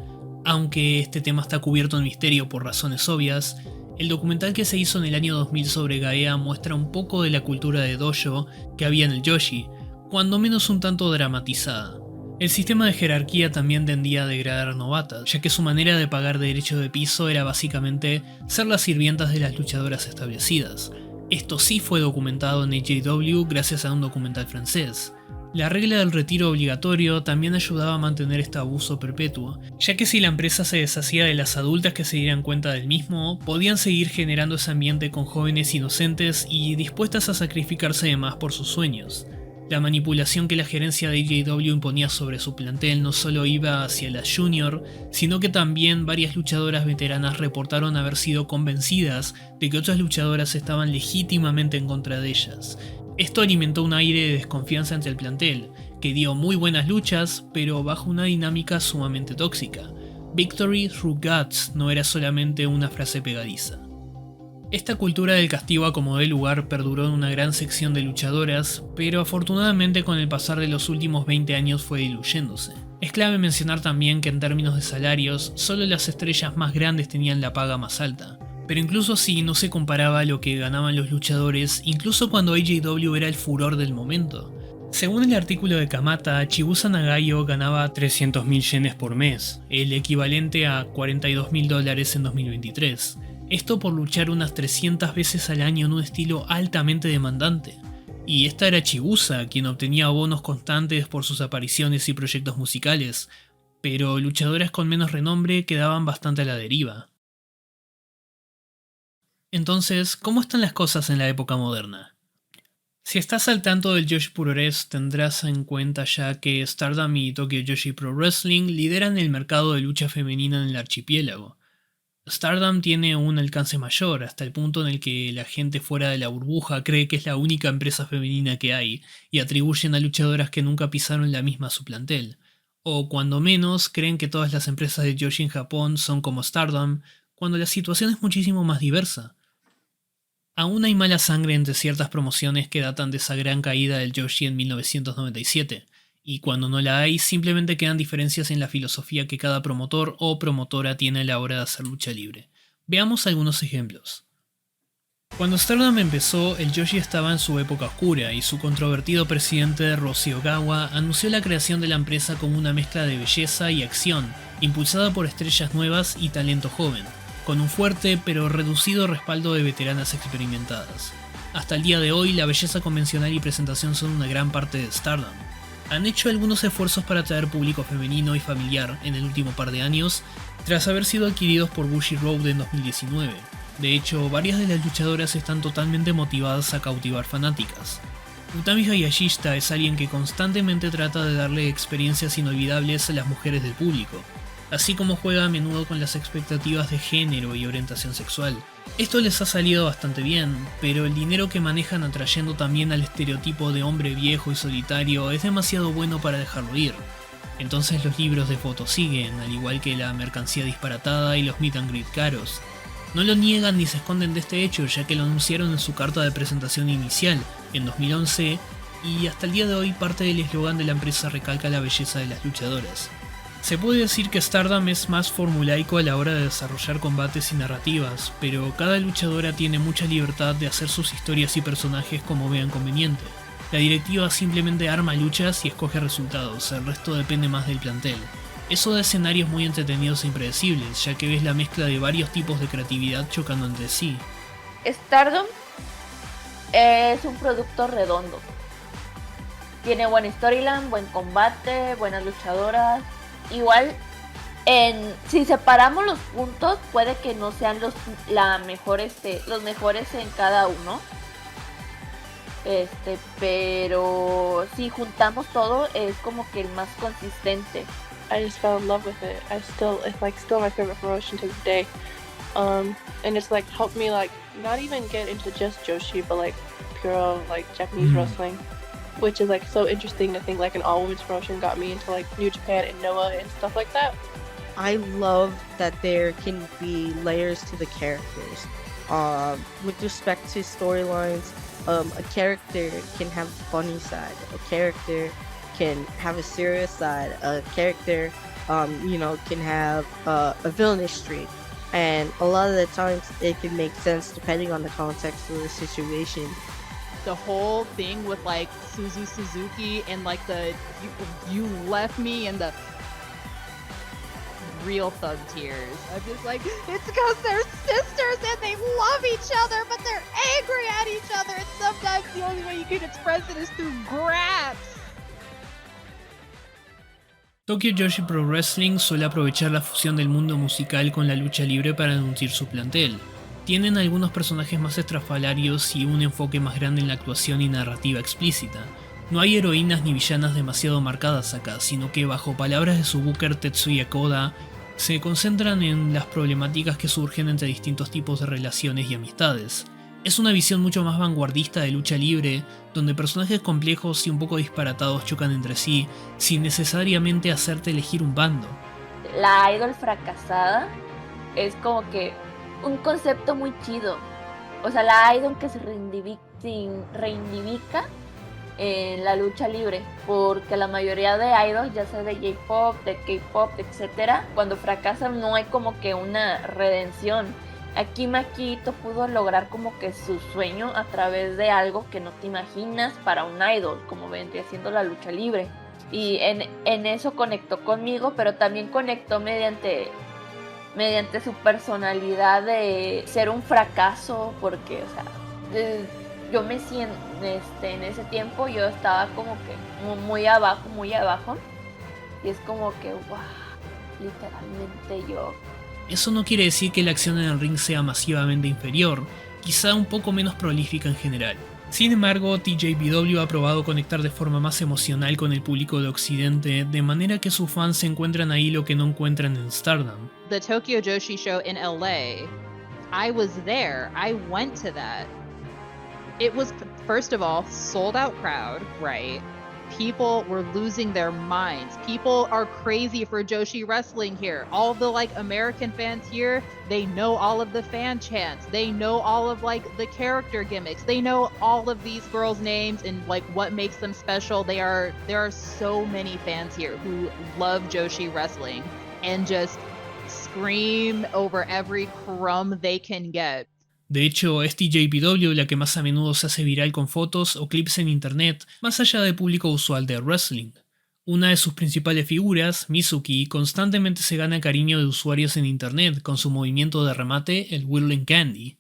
Aunque este tema está cubierto en misterio por razones obvias, el documental que se hizo en el año 2000 sobre Gaea muestra un poco de la cultura de dojo que había en el Joshi, cuando menos un tanto dramatizada. El sistema de jerarquía también tendía a degradar novatas, ya que su manera de pagar derecho de piso era básicamente ser las sirvientas de las luchadoras establecidas. Esto sí fue documentado en AJW gracias a un documental francés. La regla del retiro obligatorio también ayudaba a mantener este abuso perpetuo, ya que si la empresa se deshacía de las adultas que se dieran cuenta del mismo, podían seguir generando ese ambiente con jóvenes inocentes y dispuestas a sacrificarse de más por sus sueños. La manipulación que la gerencia de AJW imponía sobre su plantel no solo iba hacia la junior, sino que también varias luchadoras veteranas reportaron haber sido convencidas de que otras luchadoras estaban legítimamente en contra de ellas. Esto alimentó un aire de desconfianza entre el plantel, que dio muy buenas luchas, pero bajo una dinámica sumamente tóxica. Victory through guts no era solamente una frase pegadiza. Esta cultura del castigo a como dé lugar perduró en una gran sección de luchadoras, pero afortunadamente con el pasar de los últimos 20 años fue diluyéndose. Es clave mencionar también que en términos de salarios, solo las estrellas más grandes tenían la paga más alta. Pero incluso así no se comparaba a lo que ganaban los luchadores, incluso cuando AJW era el furor del momento. Según el artículo de Kamata, Chibusa Nagayo ganaba 300.000 yenes por mes, el equivalente a $42.000 en 2023. Esto por luchar unas 300 veces al año en un estilo altamente demandante. Y esta era Chibusa, quien obtenía bonos constantes por sus apariciones y proyectos musicales, pero luchadoras con menos renombre quedaban bastante a la deriva. Entonces, ¿cómo están las cosas en la época moderna? Si estás al tanto del Joshi Puroresu, tendrás en cuenta ya que Stardom y Tokyo Joshi Pro Wrestling lideran el mercado de lucha femenina en el archipiélago. Stardom tiene un alcance mayor, hasta el punto en el que la gente fuera de la burbuja cree que es la única empresa femenina que hay, y atribuyen a luchadoras que nunca pisaron la misma a su plantel. O cuando menos, creen que todas las empresas de Joshi en Japón son como Stardom, cuando la situación es muchísimo más diversa. Aún hay mala sangre entre ciertas promociones que datan de esa gran caída del Joshi en 1997, y cuando no la hay, simplemente quedan diferencias en la filosofía que cada promotor o promotora tiene a la hora de hacer lucha libre. Veamos algunos ejemplos. Cuando Stardom empezó, el Joshi estaba en su época oscura y su controvertido presidente Roshi Ogawa anunció la creación de la empresa como una mezcla de belleza y acción, impulsada por estrellas nuevas y talento joven, con un fuerte pero reducido respaldo de veteranas experimentadas. Hasta el día de hoy, la belleza convencional y presentación son una gran parte de Stardom. Han hecho algunos esfuerzos para atraer público femenino y familiar en el último par de años, tras haber sido adquiridos por Bushiroad en 2019. De hecho, varias de las luchadoras están totalmente motivadas a cautivar fanáticas. Utami Hayashishita es alguien que constantemente trata de darle experiencias inolvidables a las mujeres del público, así como juega a menudo con las expectativas de género y orientación sexual. Esto les ha salido bastante bien, pero el dinero que manejan atrayendo también al estereotipo de hombre viejo y solitario es demasiado bueno para dejarlo ir. Entonces los libros de fotos siguen, al igual que la mercancía disparatada y los meet and greet caros. No lo niegan ni se esconden de este hecho, ya que lo anunciaron en su carta de presentación inicial, en 2011, y hasta el día de hoy parte del eslogan de la empresa recalca la belleza de las luchadoras. Se puede decir que Stardom es más formulaico a la hora de desarrollar combates y narrativas, pero cada luchadora tiene mucha libertad de hacer sus historias y personajes como vean conveniente. La directiva simplemente arma luchas y escoge resultados, el resto depende más del plantel. Eso da escenarios muy entretenidos e impredecibles, ya que ves la mezcla de varios tipos de creatividad chocando entre sí. Stardom es un producto redondo. Tiene buena storyline, buen combate, buenas luchadoras. Igual, si separamos los puntos, puede que no sean los mejores en cada uno. Pero si juntamos todo, es como que el más consistente. I just fell in love with it. It's like still my favorite promotion to this day. And it's like helped me like not even get into just Joshi, but like pure like Japanese wrestling, which is like so interesting to think like an all women's promotion got me into like New Japan and Noah and stuff like that. I love that there can be layers to the characters. With respect to storylines, a character can have a funny side, a character can have a serious side, a character, can have a villainous streak. And a lot of the times it can make sense depending on the context of the situation. The whole thing with like Suzuki and like the you left me and the real thug tears. I'm just like, it's because they're sisters and they love each other, but they're angry at each other, and sometimes the only way you can express it is through grabs. Tokyo Joshi Pro Wrestling suele aprovechar la fusión del mundo musical con la lucha libre para anunciar su plantel. Tienen algunos personajes más estrafalarios y un enfoque más grande en la actuación y narrativa explícita. No hay heroínas ni villanas demasiado marcadas acá, sino que bajo palabras de su booker Tetsuya Koda, se concentran en las problemáticas que surgen entre distintos tipos de relaciones y amistades. Es una visión mucho más vanguardista de lucha libre, donde personajes complejos y un poco disparatados chocan entre sí, sin necesariamente hacerte elegir un bando. La idol fracasada es como que un concepto muy chido. O sea, la idol que se reivindica en la lucha libre, porque la mayoría de idols, ya sea de J-pop, de K-pop, etc., cuando fracasan no hay como que una redención. Aquí Makito pudo lograr como que su sueño a través de algo que no te imaginas para un idol, como vendría siendo la lucha libre. Y en eso conectó conmigo, pero también conectó mediante su personalidad de ser un fracaso, porque, o sea, yo me siento, en ese tiempo yo estaba como que muy abajo, y es como que, wow, literalmente yo. Eso no quiere decir que la acción en el ring sea masivamente inferior, quizá un poco menos prolífica en general. Sin embargo, TJPW ha probado conectar de forma más emocional con el público de Occidente, de manera que sus fans se encuentran ahí lo que no encuentran en Stardom. The Tokyo Joshi show in LA, I was there, I went to that. It was, first of all, sold out crowd, right? People were losing their minds. People are crazy for Joshi wrestling here. All the like American fans here, they know all of the fan chants. They know all of like the character gimmicks. They know all of these girls' names and like what makes them special. There are so many fans here who love Joshi wrestling and just scream over every crumb they can get. De hecho, es TJPW la que más a menudo se hace viral con fotos o clips en internet, más allá del público usual de wrestling. Una de sus principales figuras, Mizuki, constantemente se gana el cariño de usuarios en internet con su movimiento de remate, el Whirling Candy.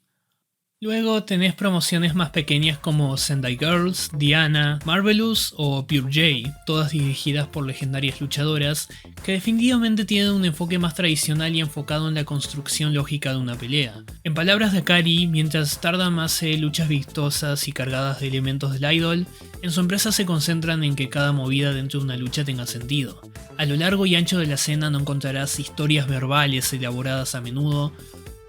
Luego tenés promociones más pequeñas como Sendai Girls, Diana, Marvelous o Pure J, todas dirigidas por legendarias luchadoras, que definitivamente tienen un enfoque más tradicional y enfocado en la construcción lógica de una pelea. En palabras de Akari, mientras Stardom hace luchas vistosas y cargadas de elementos del idol, en su empresa se concentran en que cada movida dentro de una lucha tenga sentido. A lo largo y ancho de la escena no encontrarás historias verbales elaboradas a menudo,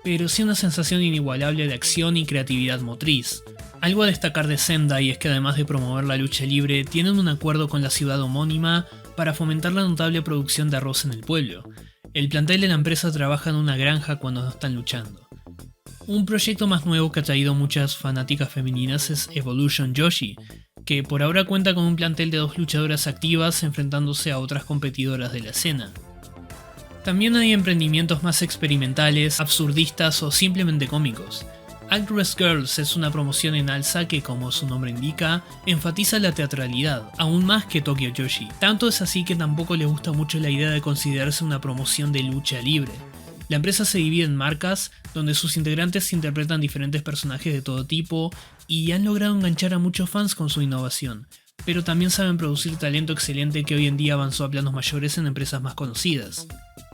pero sí una sensación inigualable de acción y creatividad motriz. Algo a destacar de Sendai es que además de promover la lucha libre, tienen un acuerdo con la ciudad homónima para fomentar la notable producción de arroz en el pueblo. El plantel de la empresa trabaja en una granja cuando no están luchando. Un proyecto más nuevo que ha traído muchas fanáticas femeninas es Evolution Joshi, que por ahora cuenta con un plantel de 2 luchadoras activas enfrentándose a otras competidoras de la escena. También hay emprendimientos más experimentales, absurdistas o simplemente cómicos. Actress Girls es una promoción en alza que, como su nombre indica, enfatiza la teatralidad, aún más que Tokyo Joshi. Tanto es así que tampoco le gusta mucho la idea de considerarse una promoción de lucha libre. La empresa se divide en marcas, donde sus integrantes interpretan diferentes personajes de todo tipo y han logrado enganchar a muchos fans con su innovación, pero también saben producir talento excelente que hoy en día avanzó a planos mayores en empresas más conocidas.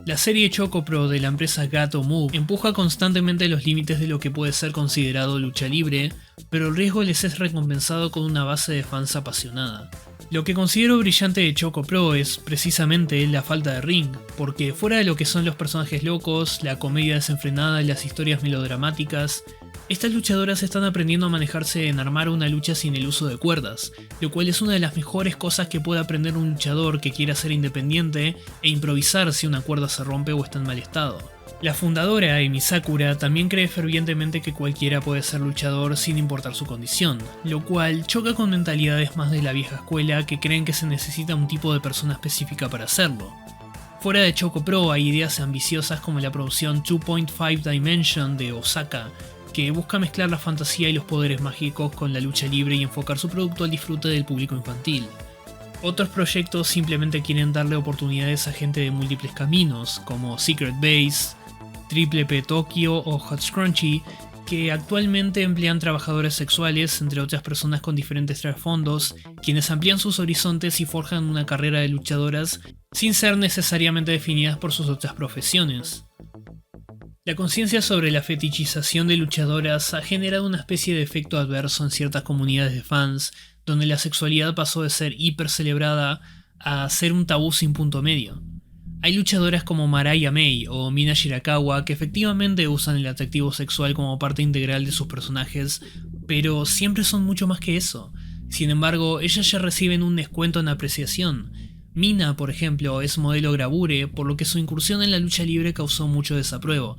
La serie Choco Pro de la empresa Gato Move empuja constantemente los límites de lo que puede ser considerado lucha libre, pero el riesgo les es recompensado con una base de fans apasionada. Lo que considero brillante de Choco Pro es precisamente la falta de ring, porque fuera de lo que son los personajes locos, la comedia desenfrenada y las historias melodramáticas, Estas luchadoras están aprendiendo a manejarse en armar una lucha sin el uso de cuerdas, lo cual es una de las mejores cosas que puede aprender un luchador que quiera ser independiente e improvisar si una cuerda se rompe o está en mal estado. La fundadora, Emi Sakura, también cree fervientemente que cualquiera puede ser luchador sin importar su condición, lo cual choca con mentalidades más de la vieja escuela que creen que se necesita un tipo de persona específica para hacerlo. Fuera de Choco Pro hay ideas ambiciosas como la producción 2.5 Dimension de Osaka, que busca mezclar la fantasía y los poderes mágicos con la lucha libre y enfocar su producto al disfrute del público infantil. Otros proyectos simplemente quieren darle oportunidades a gente de múltiples caminos, como Secret Base, Triple P Tokyo o Hot Scrunchy, que actualmente emplean trabajadores sexuales, entre otras personas con diferentes trasfondos, quienes amplían sus horizontes y forjan una carrera de luchadoras sin ser necesariamente definidas por sus otras profesiones. La conciencia sobre la fetichización de luchadoras ha generado una especie de efecto adverso en ciertas comunidades de fans, donde la sexualidad pasó de ser hiper celebrada a ser un tabú sin punto medio. Hay luchadoras como Mariah May o Mina Shirakawa que efectivamente usan el atractivo sexual como parte integral de sus personajes, pero siempre son mucho más que eso. Sin embargo, ellas ya reciben un descuento en apreciación. Mina, por ejemplo, es modelo gravure, por lo que su incursión en la lucha libre causó mucho desapruebo.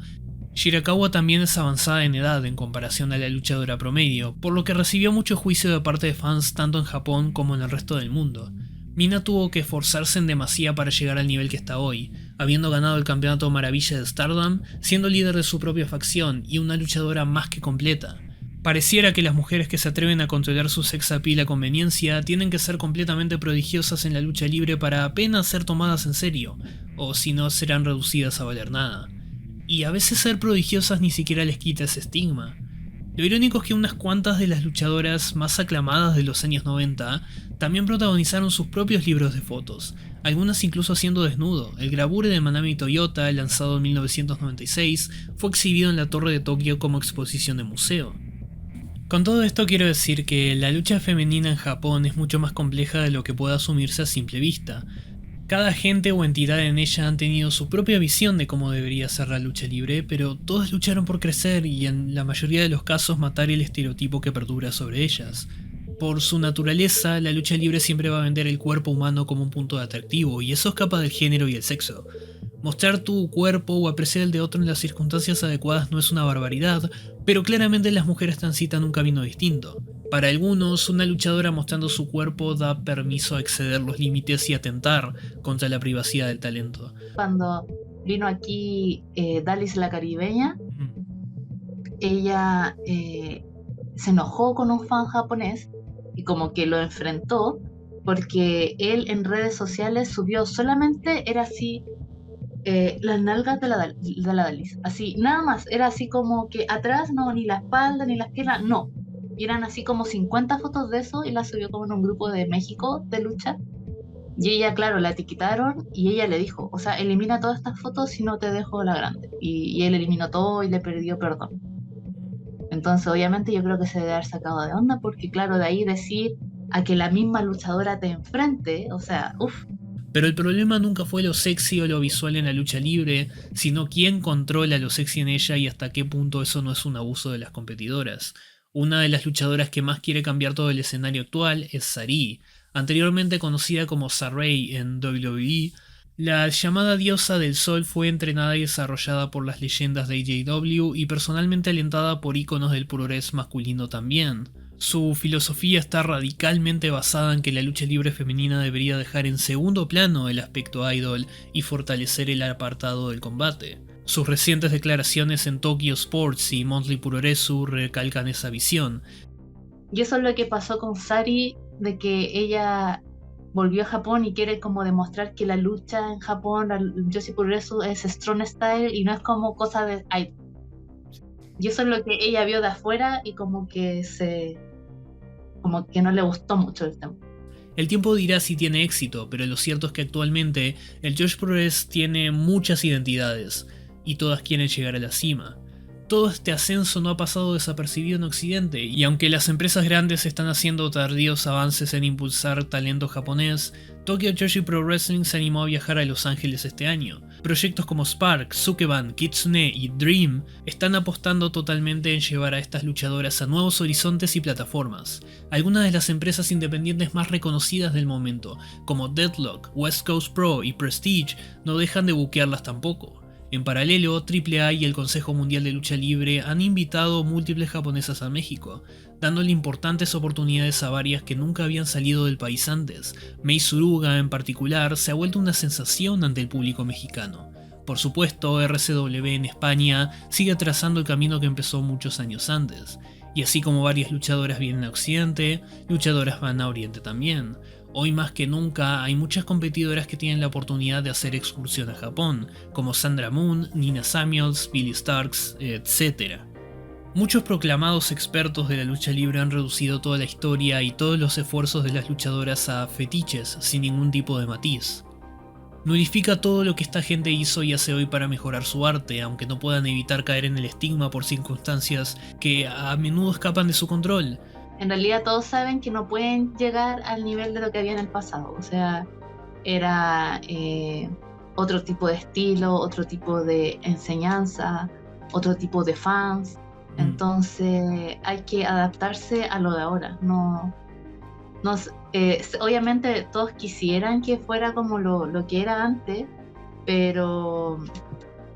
Shirakawa también es avanzada en edad en comparación a la luchadora promedio, por lo que recibió mucho juicio de parte de fans tanto en Japón como en el resto del mundo. Mina tuvo que esforzarse en demasía para llegar al nivel que está hoy, habiendo ganado el campeonato Maravilla de Stardom, siendo líder de su propia facción y una luchadora más que completa. Pareciera que las mujeres que se atreven a controlar su sex appeal a conveniencia tienen que ser completamente prodigiosas en la lucha libre para apenas ser tomadas en serio, o si no serán reducidas a valer nada. Y a veces ser prodigiosas ni siquiera les quita ese estigma. Lo irónico es que unas cuantas de las luchadoras más aclamadas de los años 90 también protagonizaron sus propios libros de fotos, algunas incluso haciendo desnudo. El gravure de Manami Toyota, lanzado en 1996, fue exhibido en la Torre de Tokio como exposición de museo. Con todo esto quiero decir que la lucha femenina en Japón es mucho más compleja de lo que pueda asumirse a simple vista. Cada gente o entidad en ella han tenido su propia visión de cómo debería ser la lucha libre, pero todas lucharon por crecer y en la mayoría de los casos matar el estereotipo que perdura sobre ellas. Por su naturaleza, la lucha libre siempre va a vender el cuerpo humano como un punto de atractivo, y eso escapa del género y el sexo. Mostrar tu cuerpo o apreciar el de otro en las circunstancias adecuadas no es una barbaridad, pero claramente las mujeres transitan un camino distinto. Para algunos, una luchadora mostrando su cuerpo da permiso a exceder los límites y atentar contra la privacidad del talento. Cuando vino aquí Dalis la Caribeña, ella se enojó con un fan japonés y como que lo enfrentó porque él en redes sociales subió solamente, era así, las nalgas de la Dalis, así, nada más, era así como que atrás, no, ni la espalda, ni las piernas, no. Y eran así como 50 fotos de eso y las subió como en un grupo de México de lucha. Y ella, claro, la etiquetaron y ella le dijo, o sea, elimina todas estas fotos y no te dejo la grande. Y él eliminó todo y le pidió perdón. Entonces, obviamente, yo creo que se debe haber sacado de onda porque, claro, de ahí decir a que la misma luchadora te enfrente, o sea, uff. Pero el problema nunca fue lo sexy o lo visual en la lucha libre, sino quién controla lo sexy en ella y hasta qué punto eso no es un abuso de las competidoras. Una de las luchadoras que más quiere cambiar todo el escenario actual es Sarii, anteriormente conocida como Sarray en WWE. La llamada diosa del sol fue entrenada y desarrollada por las leyendas de AJW y personalmente alentada por íconos del progreso masculino también. Su filosofía está radicalmente basada en que la lucha libre femenina debería dejar en segundo plano el aspecto idol y fortalecer el apartado del combate. Sus recientes declaraciones en Tokyo Sports y Monthly Puroresu recalcan esa visión. Y eso es lo que pasó con Sari, de que ella volvió a Japón y quiere como demostrar que la lucha en Japón, la Joshi Puroresu es strong style y no es como cosa de idol. Y eso es lo que ella vio de afuera y como que no le gustó mucho el tema. El tiempo dirá si tiene éxito, pero lo cierto es que actualmente el Joshi Puroresu tiene muchas identidades y todas quieren llegar a la cima. Todo este ascenso no ha pasado desapercibido en Occidente, y aunque las empresas grandes están haciendo tardíos avances en impulsar talento japonés, Tokyo Joshi Pro Wrestling se animó a viajar a Los Ángeles este año. Proyectos como Spark, Sukeban, Kitsune y Dream están apostando totalmente en llevar a estas luchadoras a nuevos horizontes y plataformas. Algunas de las empresas independientes más reconocidas del momento, como Deadlock, West Coast Pro y Prestige, no dejan de buquearlas tampoco. En paralelo, AAA y el Consejo Mundial de Lucha Libre han invitado múltiples japonesas a México, dándole importantes oportunidades a varias que nunca habían salido del país antes. Mei Suruga, en particular, se ha vuelto una sensación ante el público mexicano. Por supuesto, RCW en España sigue trazando el camino que empezó muchos años antes, y así como varias luchadoras vienen a Occidente, luchadoras van a Oriente también. Hoy más que nunca hay muchas competidoras que tienen la oportunidad de hacer excursión a Japón, como Sandra Moon, Nina Samuels, Billy Starks, etc. Muchos proclamados expertos de la lucha libre han reducido toda la historia y todos los esfuerzos de las luchadoras a fetiches sin ningún tipo de matiz. Nulifica todo lo que esta gente hizo y hace hoy para mejorar su arte, aunque no puedan evitar caer en el estigma por circunstancias que a menudo escapan de su control. En realidad todos saben que no pueden llegar al nivel de lo que había en el pasado. O sea, era otro tipo de estilo, otro tipo de enseñanza, otro tipo de fans. Entonces hay que adaptarse a lo de ahora. Obviamente todos quisieran que fuera como lo que era antes, pero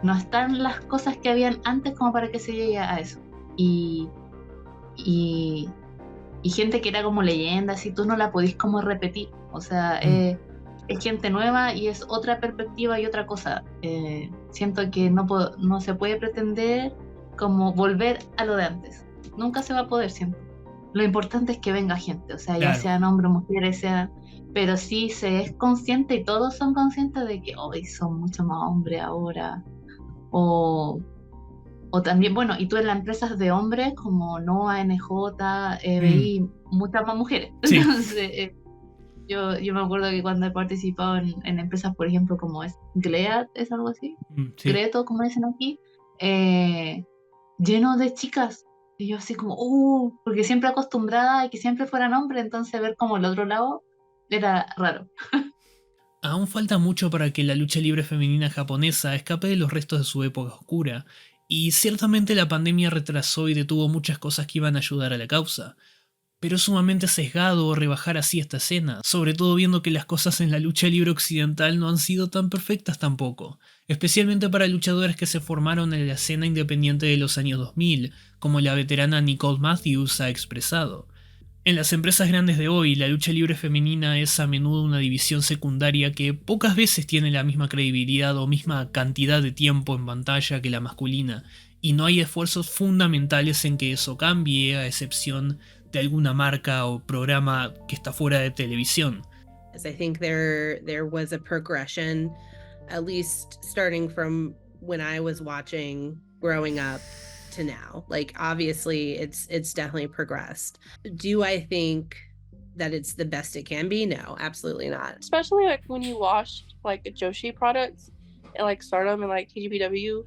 no están las cosas que habían antes como para que se llegue a eso. Y gente que era como leyenda, así tú no la podís como repetir. O sea, es gente nueva y es otra perspectiva y otra cosa. Siento que no se puede pretender como volver a lo de antes. Nunca se va a poder, siempre. Lo importante es que venga gente, o sea, Claro. ya sean hombres o mujeres, pero sí se es consciente y todos son conscientes de que hoy son mucho más hombres ahora. O también, bueno, y tú en las empresas de hombres como NOAH, NJ, veí muchas más mujeres. Sí. Entonces, yo me acuerdo que cuando he participado en empresas, por ejemplo, como es GLEAD, es algo así, Sí. Greto, como dicen aquí, lleno de chicas. Y yo así como, porque siempre acostumbrada a que siempre fueran hombres, entonces ver como el otro lado era raro. Aún falta mucho para que la lucha libre femenina japonesa escape de los restos de su época oscura, y ciertamente la pandemia retrasó y detuvo muchas cosas que iban a ayudar a la causa. Pero es sumamente sesgado rebajar así esta escena, sobre todo viendo que las cosas en la lucha libre occidental no han sido tan perfectas tampoco, especialmente para luchadoras que se formaron en la escena independiente de los años 2000, como la veterana Nicole Matthews ha expresado. En las empresas grandes de hoy, la lucha libre femenina es a menudo una división secundaria que pocas veces tiene la misma credibilidad o misma cantidad de tiempo en pantalla que la masculina, y no hay esfuerzos fundamentales en que eso cambie, a excepción de alguna marca o programa que está fuera de televisión. I think there was a progression, at least starting from when I was watching growing up to now. Like obviously it's definitely progressed. Do I think that it's the best it can be? No, absolutely not. Especially like when you watch like Joshi products and like Stardom and like TGPW,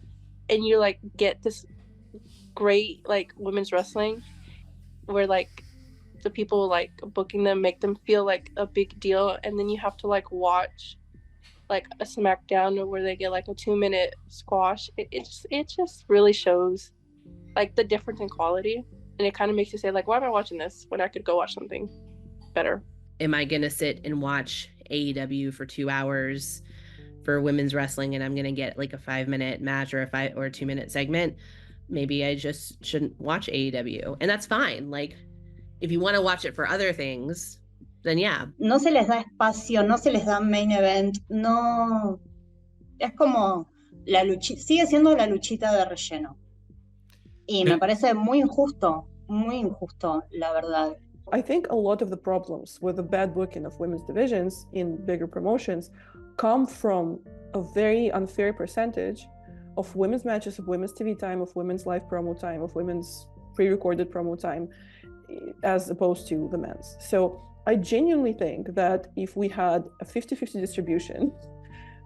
and you like get this great like women's wrestling where like the people like booking them make them feel like a big deal, and then you have to like watch like a SmackDown where they get like a 2-minute squash. It just really shows like the difference in quality, and it kind of makes you say like, why am I watching this when I could go watch something better? Am I gonna sit and watch AEW for 2 hours for women's wrestling and I'm gonna get like a 5-minute match or a 2-minute segment? Maybe I just shouldn't watch AEW, and that's fine. Like if you want to watch it for other things, then yeah. No se les da espacio, no se les da main event, no, es como sigue siendo la luchita de relleno. Y me parece muy injusto, la verdad. I think a lot of the problems with the bad booking of women's divisions in bigger promotions come from a very unfair percentage of women's matches, of women's TV time, of women's live promo time, of women's pre-recorded promo time, as opposed to the men's. So I genuinely think that if we had a 50-50 distribution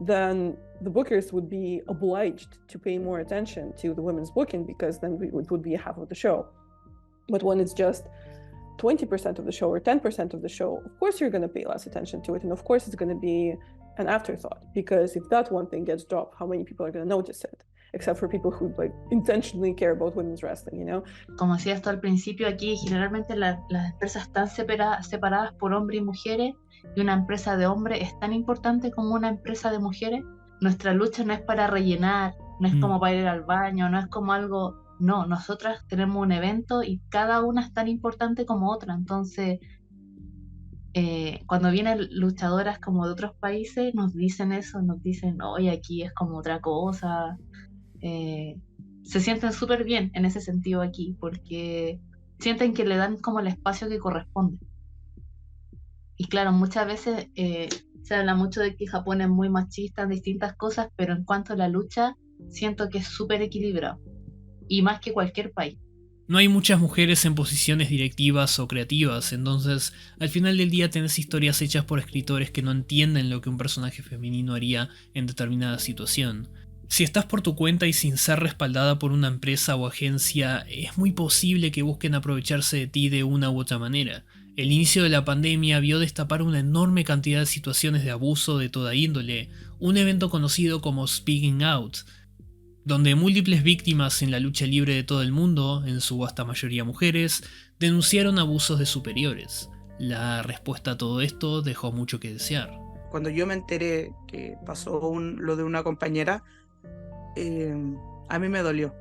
then the bookers would be obliged to pay more attention to the women's booking, because then it would be half of the show. But when it's just 20% of the show or 10% of the show, of course you're going to pay less attention to it, and of course it's going to be an afterthought, because if that one thing gets dropped, how many people are going to notice it? Except for people who like intentionally care about women's wrestling, you know? Como decía hasta al principio, aquí generalmente las empresas están separadas por hombres y mujeres, y una empresa de hombres es tan importante como una empresa de mujeres. Nuestra lucha no es para rellenar, no es como para ir al baño, no es como algo... No, nosotras tenemos un evento y cada una es tan importante como otra. Entonces, cuando vienen luchadoras como de otros países, nos dicen eso, nos dicen, oye, aquí es como otra cosa. Se sienten súper bien en ese sentido aquí, porque sienten que le dan como el espacio que corresponde. Y claro, muchas veces se habla mucho de que Japón es muy machista en distintas cosas, pero en cuanto a la lucha, siento que es súper equilibrado. Y más que cualquier país. No hay muchas mujeres en posiciones directivas o creativas, entonces al final del día tenés historias hechas por escritores que no entienden lo que un personaje femenino haría en determinada situación. Si estás por tu cuenta y sin ser respaldada por una empresa o agencia, es muy posible que busquen aprovecharse de ti de una u otra manera. El inicio de la pandemia vio destapar una enorme cantidad de situaciones de abuso de toda índole, un evento conocido como Speaking Out, donde múltiples víctimas en la lucha libre de todo el mundo, en su vasta mayoría mujeres, denunciaron abusos de superiores. La respuesta a todo esto dejó mucho que desear. Cuando yo me enteré que pasó lo de una compañera, a mí me dolió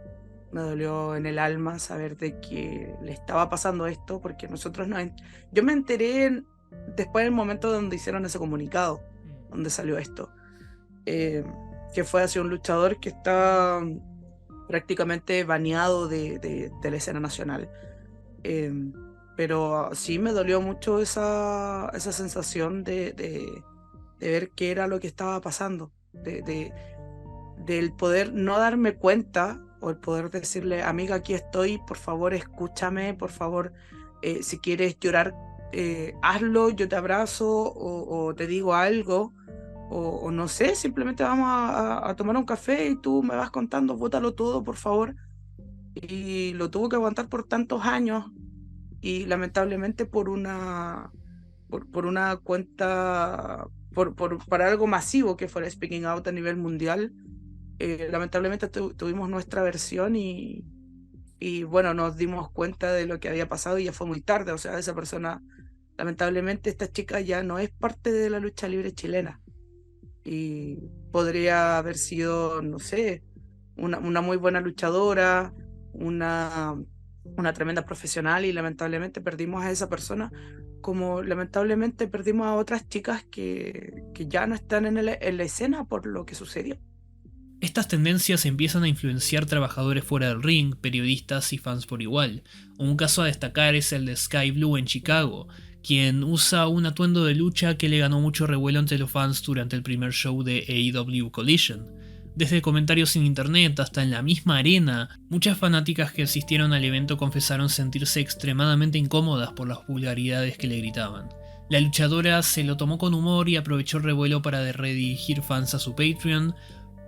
en el alma saber de que le estaba pasando esto, porque nosotros yo me enteré después del momento donde hicieron ese comunicado, donde salió esto. Que fue hacia un luchador que está prácticamente baneado de la escena nacional. Pero sí me dolió mucho esa sensación de ver qué era lo que estaba pasando, del poder no darme cuenta, o el poder decirle, amiga, aquí estoy, por favor escúchame, por favor, si quieres llorar, hazlo, yo te abrazo, o te digo algo. O no sé, simplemente vamos a tomar un café y tú me vas contando, bótalo todo, por favor. Y lo tuvo que aguantar por tantos años, y lamentablemente por una cuenta, para algo masivo que fuera Speaking Out a nivel mundial, lamentablemente tuvimos nuestra versión y bueno, nos dimos cuenta de lo que había pasado y ya fue muy tarde. O sea, esa persona, lamentablemente esta chica ya no es parte de la lucha libre chilena. Y podría haber sido, no sé, una muy buena luchadora, una tremenda profesional, y lamentablemente perdimos a esa persona, como lamentablemente perdimos a otras chicas que ya no están en la escena por lo que sucedió. Estas tendencias empiezan a influenciar trabajadores fuera del ring, periodistas y fans por igual. Un caso a destacar es el de Sky Blue en Chicago, quien usa un atuendo de lucha que le ganó mucho revuelo entre los fans durante el primer show de AEW Collision. Desde comentarios en internet hasta en la misma arena, muchas fanáticas que asistieron al evento confesaron sentirse extremadamente incómodas por las vulgaridades que le gritaban. La luchadora se lo tomó con humor y aprovechó el revuelo para redirigir fans a su Patreon,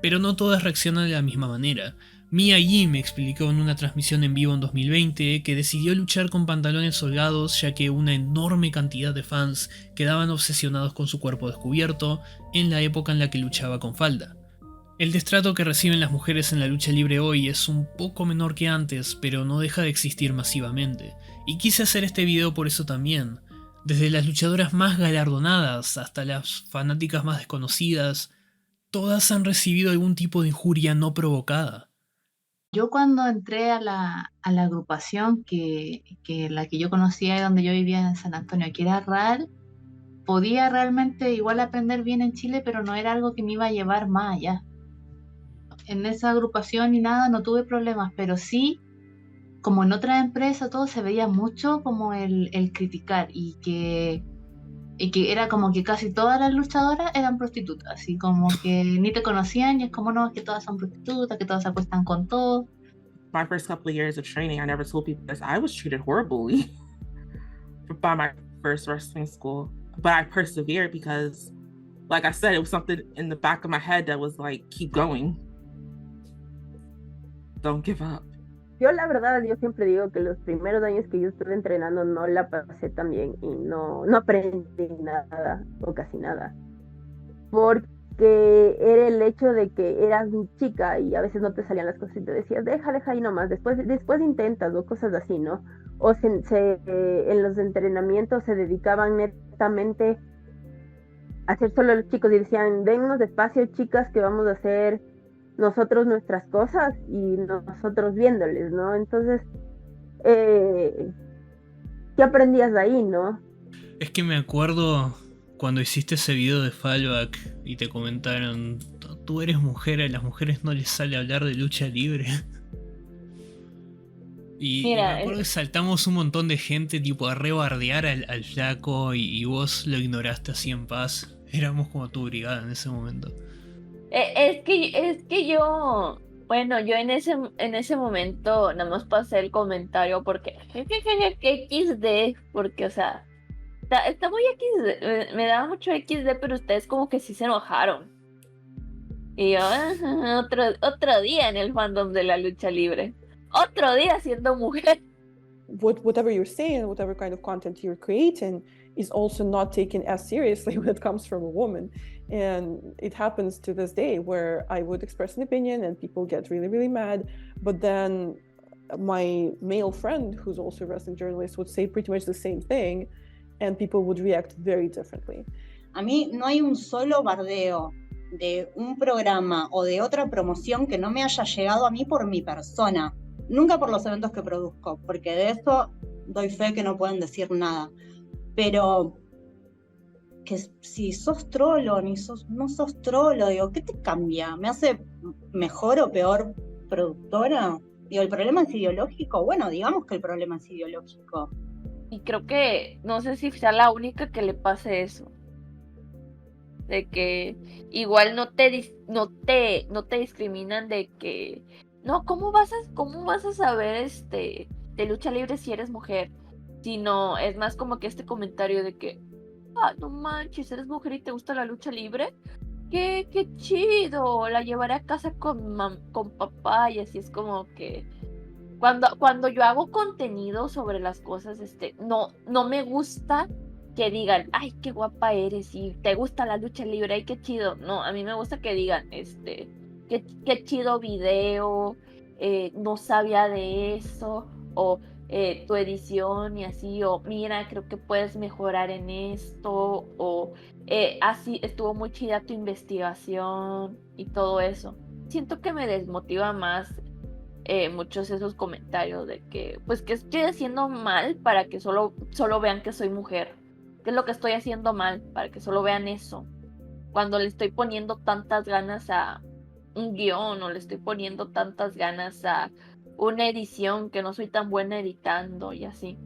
pero no todas reaccionan de la misma manera. Mia Yim explicó en una transmisión en vivo en 2020 que decidió luchar con pantalones holgados ya que una enorme cantidad de fans quedaban obsesionados con su cuerpo descubierto en la época en la que luchaba con falda. El destrato que reciben las mujeres en la lucha libre hoy es un poco menor que antes, pero no deja de existir masivamente. Y quise hacer este video por eso también. Desde las luchadoras más galardonadas hasta las fanáticas más desconocidas, todas han recibido algún tipo de injuria no provocada. Yo cuando entré a la agrupación que la que yo conocía y donde yo vivía en San Antonio, que era RAL, podía realmente igual aprender bien en Chile, pero no era algo que me iba a llevar más allá. En esa agrupación ni nada no tuve problemas, pero sí, como en otras empresas, todo se veía mucho como el criticar y que era como que casi todas las luchadoras eran prostitutas, así como que ni te conocían y es como no, que todas son prostitutas, que todas se acuestan con todo. My first couple of years of training, I never told people this. I was treated horribly by my first wrestling school, but I persevered because like I said, it was something in the back of my head that was like, keep going. Don't give up. Yo la verdad, yo siempre digo que los primeros años que yo estuve entrenando no la pasé tan bien y no aprendí nada o casi nada. Porque era el hecho de que eras muy chica y a veces no te salían las cosas y te decías, deja ahí nomás, después intentas o cosas así, ¿no? O en los entrenamientos se dedicaban netamente a hacer solo los chicos y decían, dennos despacio chicas que vamos a hacer nosotros nuestras cosas y nosotros viéndoles, ¿no? Entonces, ¿qué aprendías de ahí, no? Es que me acuerdo cuando hiciste ese video de Fallback y te comentaron, tú eres mujer, a las mujeres no les sale hablar de lucha libre. Y Mira, me acuerdo que saltamos un montón de gente tipo a rebardear al flaco y vos lo ignoraste así en paz. Éramos como tu brigada en ese momento. Es que yo, bueno, yo en ese momento nada más pasé el comentario porque XD, porque o sea, está muy XD, me daba mucho XD, pero ustedes como que sí se enojaron. Y yo, otro día en el fandom de la lucha libre, otro día siendo mujer. Whatever you're saying, whatever kind of content you're creating is also not taken as seriously when it comes from a woman. And it happens to this day where I would express an opinion and people get really, really mad. But then my male friend, who's also a wrestling journalist, would say pretty much the same thing and people would react very differently. A mí no hay un solo bardeo de un programa o de otra promoción que no me haya llegado a mí por mi persona. Nunca por los eventos que produzco, porque de eso doy fe que no pueden decir nada. Pero que si sos trolo no sos trolo, digo, ¿qué te cambia? ¿Me hace mejor o peor productora? Digo, ¿el problema es ideológico? Bueno, digamos que el problema es ideológico. Y creo que no sé si sea la única que le pase eso. De que igual no te discriminan de que no, ¿cómo vas a saber de lucha libre si eres mujer? Sino es más como que este comentario de que no manches, eres mujer y te gusta la lucha libre. Qué chido, la llevaré a casa con papá. Y así es como que cuando yo hago contenido sobre las cosas, no me gusta que digan, ay, qué guapa eres y te gusta la lucha libre, ay, qué chido. No, a mí me gusta que digan, qué chido video, no sabía de eso, o tu edición y así, o mira, creo que puedes mejorar en esto, o así estuvo muy chida tu investigación y todo eso. Siento que me desmotiva más muchos esos comentarios de que, pues, que estoy haciendo mal para que solo vean que soy mujer. ¿Qué es lo que estoy haciendo mal? Para que solo vean eso. Cuando le estoy poniendo tantas ganas a un guión o le estoy poniendo tantas ganas a una edición que no soy tan buena editando y así.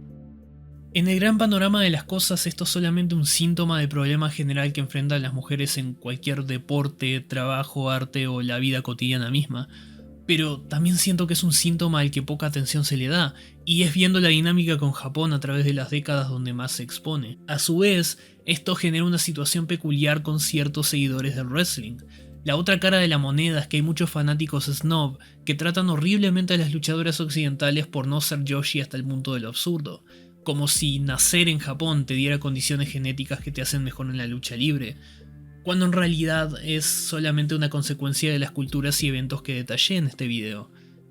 En el gran panorama de las cosas, esto es solamente un síntoma del problema general que enfrentan las mujeres en cualquier deporte, trabajo, arte o la vida cotidiana misma. Pero también siento que es un síntoma al que poca atención se le da, y es viendo la dinámica con Japón a través de las décadas donde más se expone. A su vez, esto genera una situación peculiar con ciertos seguidores del wrestling. La otra cara de la moneda es que hay muchos fanáticos snob que tratan horriblemente a las luchadoras occidentales por no ser Joshi hasta el punto de lo absurdo, como si nacer en Japón te diera condiciones genéticas que te hacen mejor en la lucha libre, cuando en realidad es solamente una consecuencia de las culturas y eventos que detallé en este video.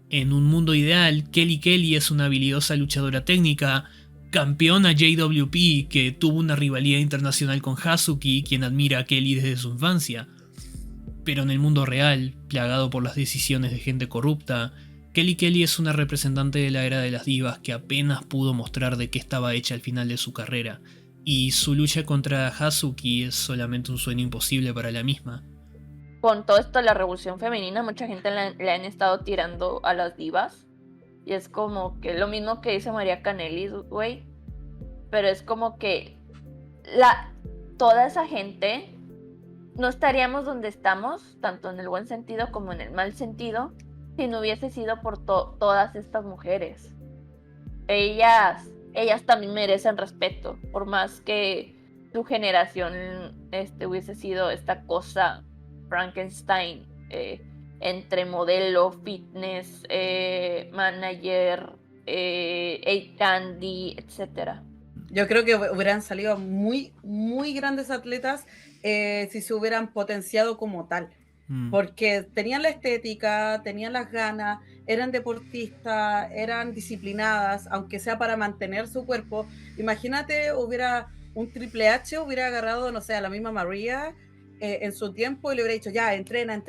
En un mundo ideal, Kelly es una habilidosa luchadora técnica, campeona JWP que tuvo una rivalidad internacional con Hazuki, quien admira a Kelly desde su infancia. Pero en el mundo real, plagado por las decisiones de gente corrupta, Kelly es una representante de la era de las divas que apenas pudo mostrar de qué estaba hecha al final de su carrera, y su lucha contra Hazuki es solamente un sueño imposible para la misma. Con todo esto de la revolución femenina, mucha gente le han estado tirando a las divas. Y es como que lo mismo que dice María Kanellis, güey. Pero es como que toda esa gente no estaríamos donde estamos, tanto en el buen sentido como en el mal sentido, si no hubiese sido por todas estas mujeres. Ellas también merecen respeto, por más que su generación hubiese sido esta cosa Frankenstein entre modelo, fitness, manager, A-Candy, etcétera. Yo creo que hubieran salido muy, muy grandes atletas si se hubieran potenciado como tal. Porque tenían la estética, tenían las ganas, eran deportistas, eran disciplinadas, aunque sea para mantener su cuerpo. Imagínate, hubiera un Triple H, hubiera agarrado, no sé, a la misma María en su tiempo y le hubiera dicho, ya, entrena.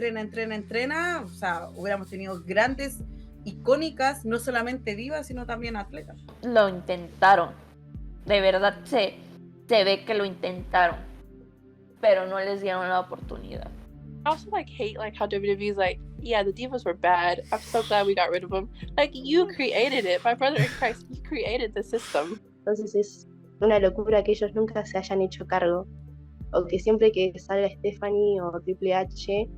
O sea, hubiéramos tenido grandes, icónicas, no solamente divas, sino también atletas. Lo intentaron. De verdad se ve que lo intentaron, pero no les dieron la oportunidad. I also hate how WWE's yeah, the divas were bad. I'm so glad we got rid of them. You created it. My brother in Christ, you created the system. Entonces es una locura que ellos nunca se hayan hecho cargo. O que siempre que salga Stephanie o Triple H,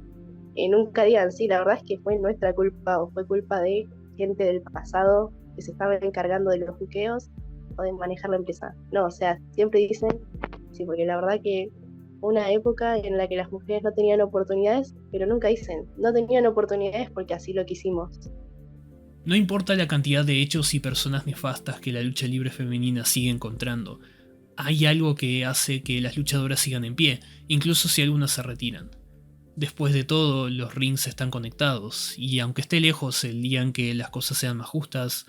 nunca digan, sí, la verdad es que fue nuestra culpa o fue culpa de gente del pasado que se estaba encargando de los buqueos o de manejar la empresa. No, o sea, siempre dicen, sí, porque la verdad que una época en la que las mujeres no tenían oportunidades, pero nunca dicen, no tenían oportunidades porque así lo quisimos. No importa la cantidad de hechos y personas nefastas que la lucha libre femenina sigue encontrando, hay algo que hace que las luchadoras sigan en pie, incluso si algunas se retiran. Después de todo, los rings están conectados, y aunque esté lejos el día en que las cosas sean más justas,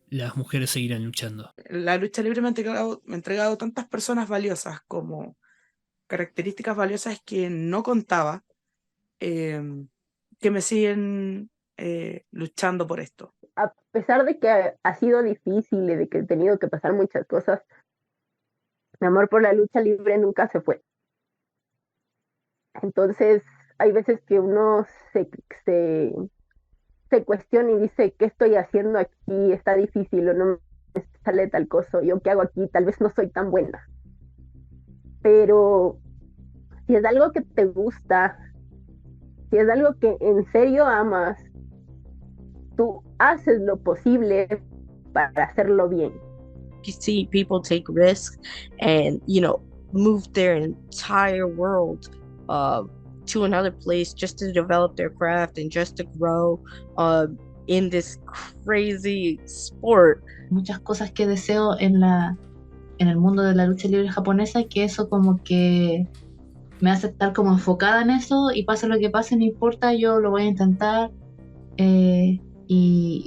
las mujeres seguirán luchando. La lucha libre me ha entregado tantas personas valiosas como características valiosas que no contaba, que me siguen luchando por esto. A pesar de que ha sido difícil y de que he tenido que pasar muchas cosas, mi amor por la lucha libre nunca se fue. Entonces, hay veces que uno se cuestiona y dice, ¿qué estoy haciendo aquí? Está difícil o no me sale tal cosa. ¿Yo qué hago aquí? Tal vez no soy tan buena. Pero si es algo que te gusta, si es algo que en serio amas, tú haces lo posible para hacerlo bien. You see people take risks and, move their entire world to another place just to develop their craft and just to grow in this crazy sport. Muchas cosas que deseo en el mundo de la lucha libre japonesa, que eso como que me hace estar como enfocada en eso, y pase lo que pase, no importa, yo lo voy a intentar y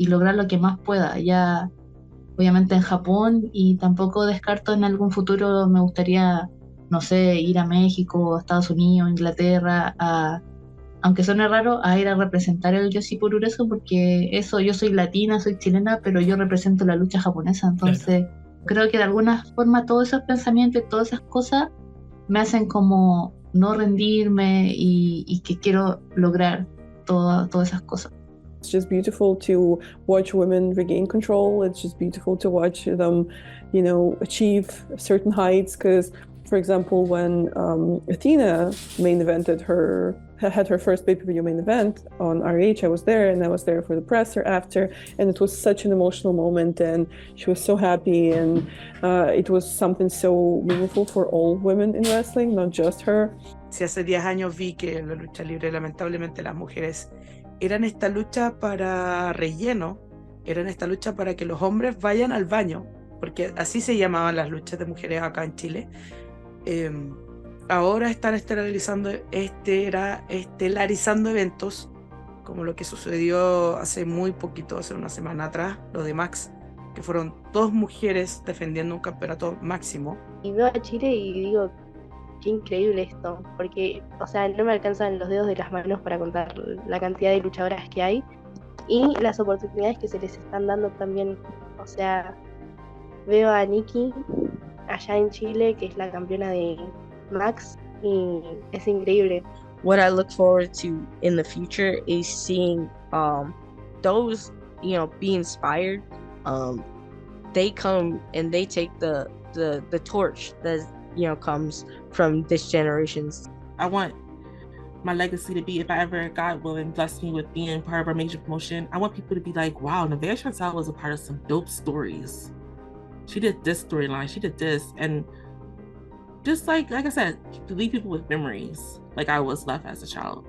lograr lo que más pueda, ya obviamente en Japón, y tampoco descarto en algún futuro, me gustaría, no sé, ir a México, Estados Unidos, Inglaterra, aunque suene raro, a ir a representar el Yoshi Pururesu, porque eso, yo soy latina, soy chilena, pero yo represento la lucha japonesa, entonces creo que de alguna forma todos esos pensamientos y todas esas cosas me hacen como no rendirme y que quiero lograr todas esas cosas. It's just beautiful to watch women regain control. It's just beautiful to watch them, achieve certain heights. Because, for example, when Athena had her first pay-per-view main event on RH, I was there, and I was there for the presser after, and it was such an emotional moment, and she was so happy, and it was something so meaningful for all women in wrestling, not just her. Si hace 10 años vi que en la lucha libre lamentablemente las mujeres eran esta lucha para relleno, eran esta lucha para que los hombres vayan al baño, porque así se llamaban las luchas de mujeres acá en Chile. Ahora están estelarizando eventos, como lo que sucedió hace muy poquito, hace una semana atrás, lo de Max, que fueron 2 mujeres defendiendo un campeonato máximo. Y veo a Chile y digo, qué increíble esto, porque, o sea, no me alcanzan los dedos de las manos para contar la cantidad de luchadoras que hay y las oportunidades que se les están dando también. O sea, veo a Nikki allá en Chile, que es la campeona de Max, y es increíble. What I look forward to in the future is seeing those, be inspired. They come and they take the torch that comes from this generations. I want my legacy to be, if I ever, God willing, bless me with being part of a major promotion, I want people to be like, wow, Nevaeh Chantal was a part of some dope stories. She did this storyline, she did this, and just like I said, to leave people with memories, like I was left as a child.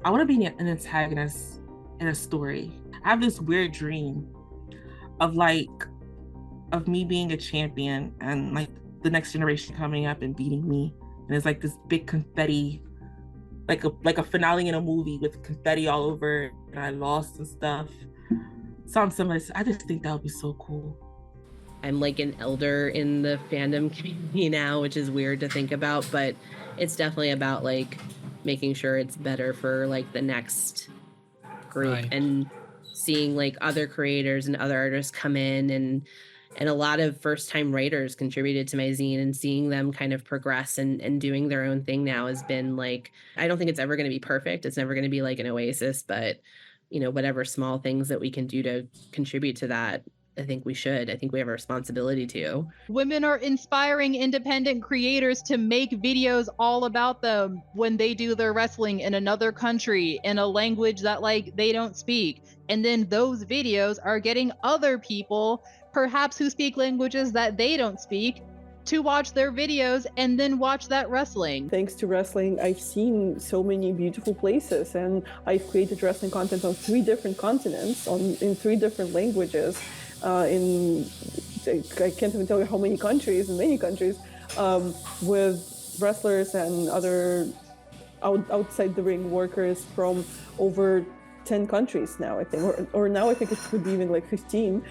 I want to be an antagonist in a story. I have this weird dream of me being a champion and like the next generation coming up and beating me. And it's like this big confetti, like a finale in a movie with confetti all over, and I lost and stuff. Sounds similar. I just think that would be so cool. I'm like an elder in the fandom community now, which is weird to think about, but it's definitely about like making sure it's better for like the next group, right. And seeing like other creators and other artists come in, and a lot of first-time writers contributed to my zine, and seeing them kind of progress and doing their own thing now has been like, I don't think it's ever going to be perfect. It's never going to be like an Oasis, but you know, whatever small things that we can do to contribute to that, I think we should. I think we have a responsibility to. Women are inspiring independent creators to make videos all about them when they do their wrestling in another country in a language that like they don't speak. And then those videos are getting other people, perhaps who speak languages that they don't speak, to watch their videos and then watch that wrestling. Thanks to wrestling, I've seen so many beautiful places, and I've created wrestling content on 3 different continents, in 3 different languages, in I can't even tell you how many countries, in many countries, with wrestlers and other outside the ring workers from over 10 countries now, I think, or now I think it could be even like 15.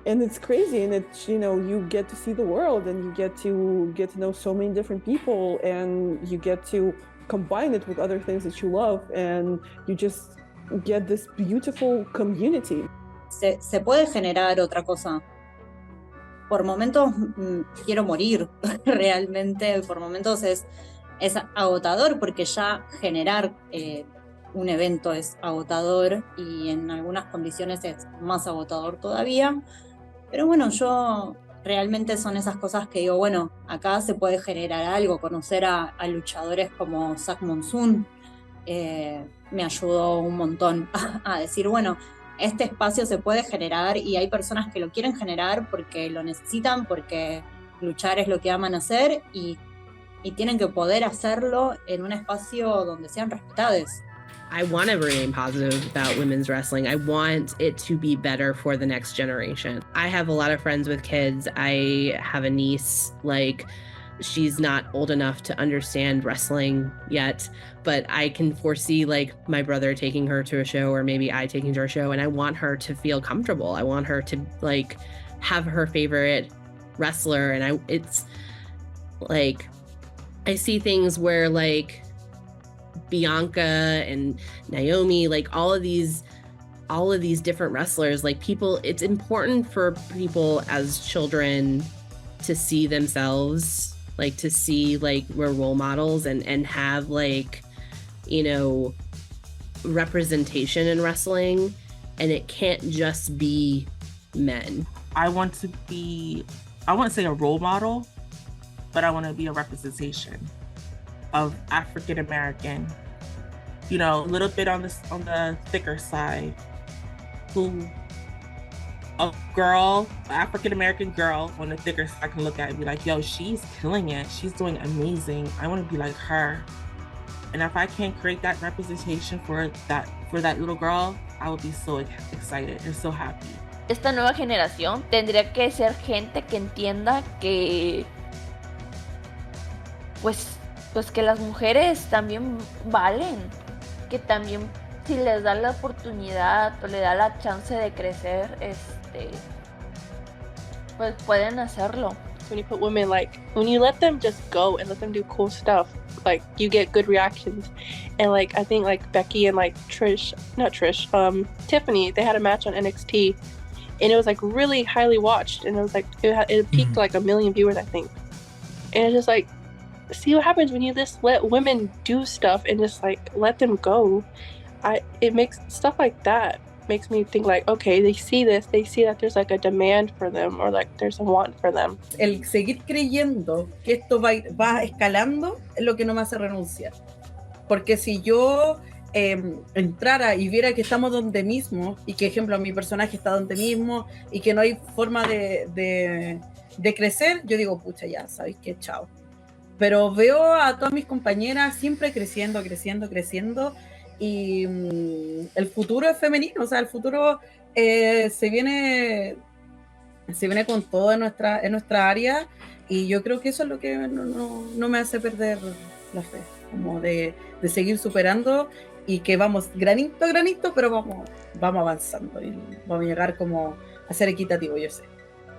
And it's crazy, and it's, you know, you get to see the world, and you get to know so many different people, and you get to combine it with other things that you love, and you just get this beautiful community. Se puede generar otra cosa. Por momentos quiero morir, realmente, por momentos es agotador, porque ya generar un evento es agotador, y en algunas condiciones es más agotador todavía. Pero bueno, yo realmente son esas cosas que digo, bueno, acá se puede generar algo. Conocer a luchadores como Zack Monsoon me ayudó un montón a decir, bueno, este espacio se puede generar, y hay personas que lo quieren generar porque lo necesitan, porque luchar es lo que aman hacer, y tienen que poder hacerlo en un espacio donde sean respetados. I want to remain positive about women's wrestling. I want it to be better for the next generation. I have a lot of friends with kids. I have a niece, like, she's not old enough to understand wrestling yet, but I can foresee like my brother taking her to a show, or maybe I taking her to a show, and I want her to feel comfortable. I want her to like have her favorite wrestler, and it's like, I see things where like Bianca and Naomi, like all of these different wrestlers, like people, it's important for people as children to see themselves, like to see like we're role models, and have like, you know, representation in wrestling, and it can't just be men. I want to say a role model, but I want to be a representation of African American, you know, a little bit on the thicker side, who a girl, African American girl on the thicker side can look at and be like, yo, she's killing it, she's doing amazing, I want to be like her. And if I can't create that representation for that little girl, I will be so excited and so happy. Esta nueva generación tendría que ser gente que entienda que pues que las mujeres también valen, que también si les da la oportunidad o le da la chance de crecer, pues pueden hacerlo. When you put women, like, when you let them just go and let them do cool stuff, like, you get good reactions. And like, I think like Becky and like Tiffany, they had a match on NXT, and it was like really highly watched, and it was like it peaked like 1 million viewers, I think. And it's just like, see what happens when you just let women do stuff and just like let them go. It makes stuff like that makes me think like, okay, they see that there's like a demand for them, or like there's a want for them. El seguir creyendo que esto va escalando es lo que no me hace renunciar. Porque si yo entrara y viera que estamos donde mismo, y que, ejemplo, mi personaje está donde mismo, y que no hay forma de crecer, yo digo, pucha, ya, ¿sabéis qué? Chao. pero veo a todas mis compañeras siempre creciendo, y el futuro es femenino, o sea, el futuro se viene con todo en nuestra área, y yo creo que eso es lo que no me hace perder la fe, como de seguir superando, y que vamos granito a granito, pero vamos avanzando y vamos a llegar como a ser equitativo, yo sé.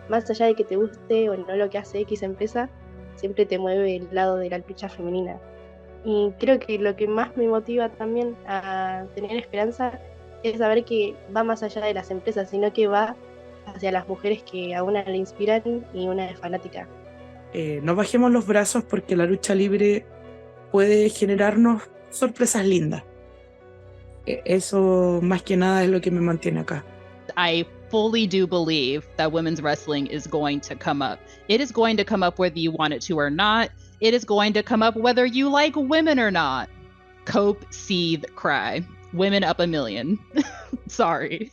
Más allá de que te guste o no lo que hace X empresa, siempre te mueve el lado de la lucha femenina. Y creo que lo que más me motiva también a tener esperanza es saber que va más allá de las empresas, sino que va hacia las mujeres que a una le inspiran y una es fanática. No bajemos los brazos, porque la lucha libre puede generarnos sorpresas lindas. Eso más que nada es lo que me mantiene acá. I fully do believe that women's wrestling is going to come up. It is going to come up whether you want it to or not. It is going to come up whether you like women or not. Cope, seethe, cry. Women up a million. Sorry.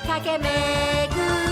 駆け巡る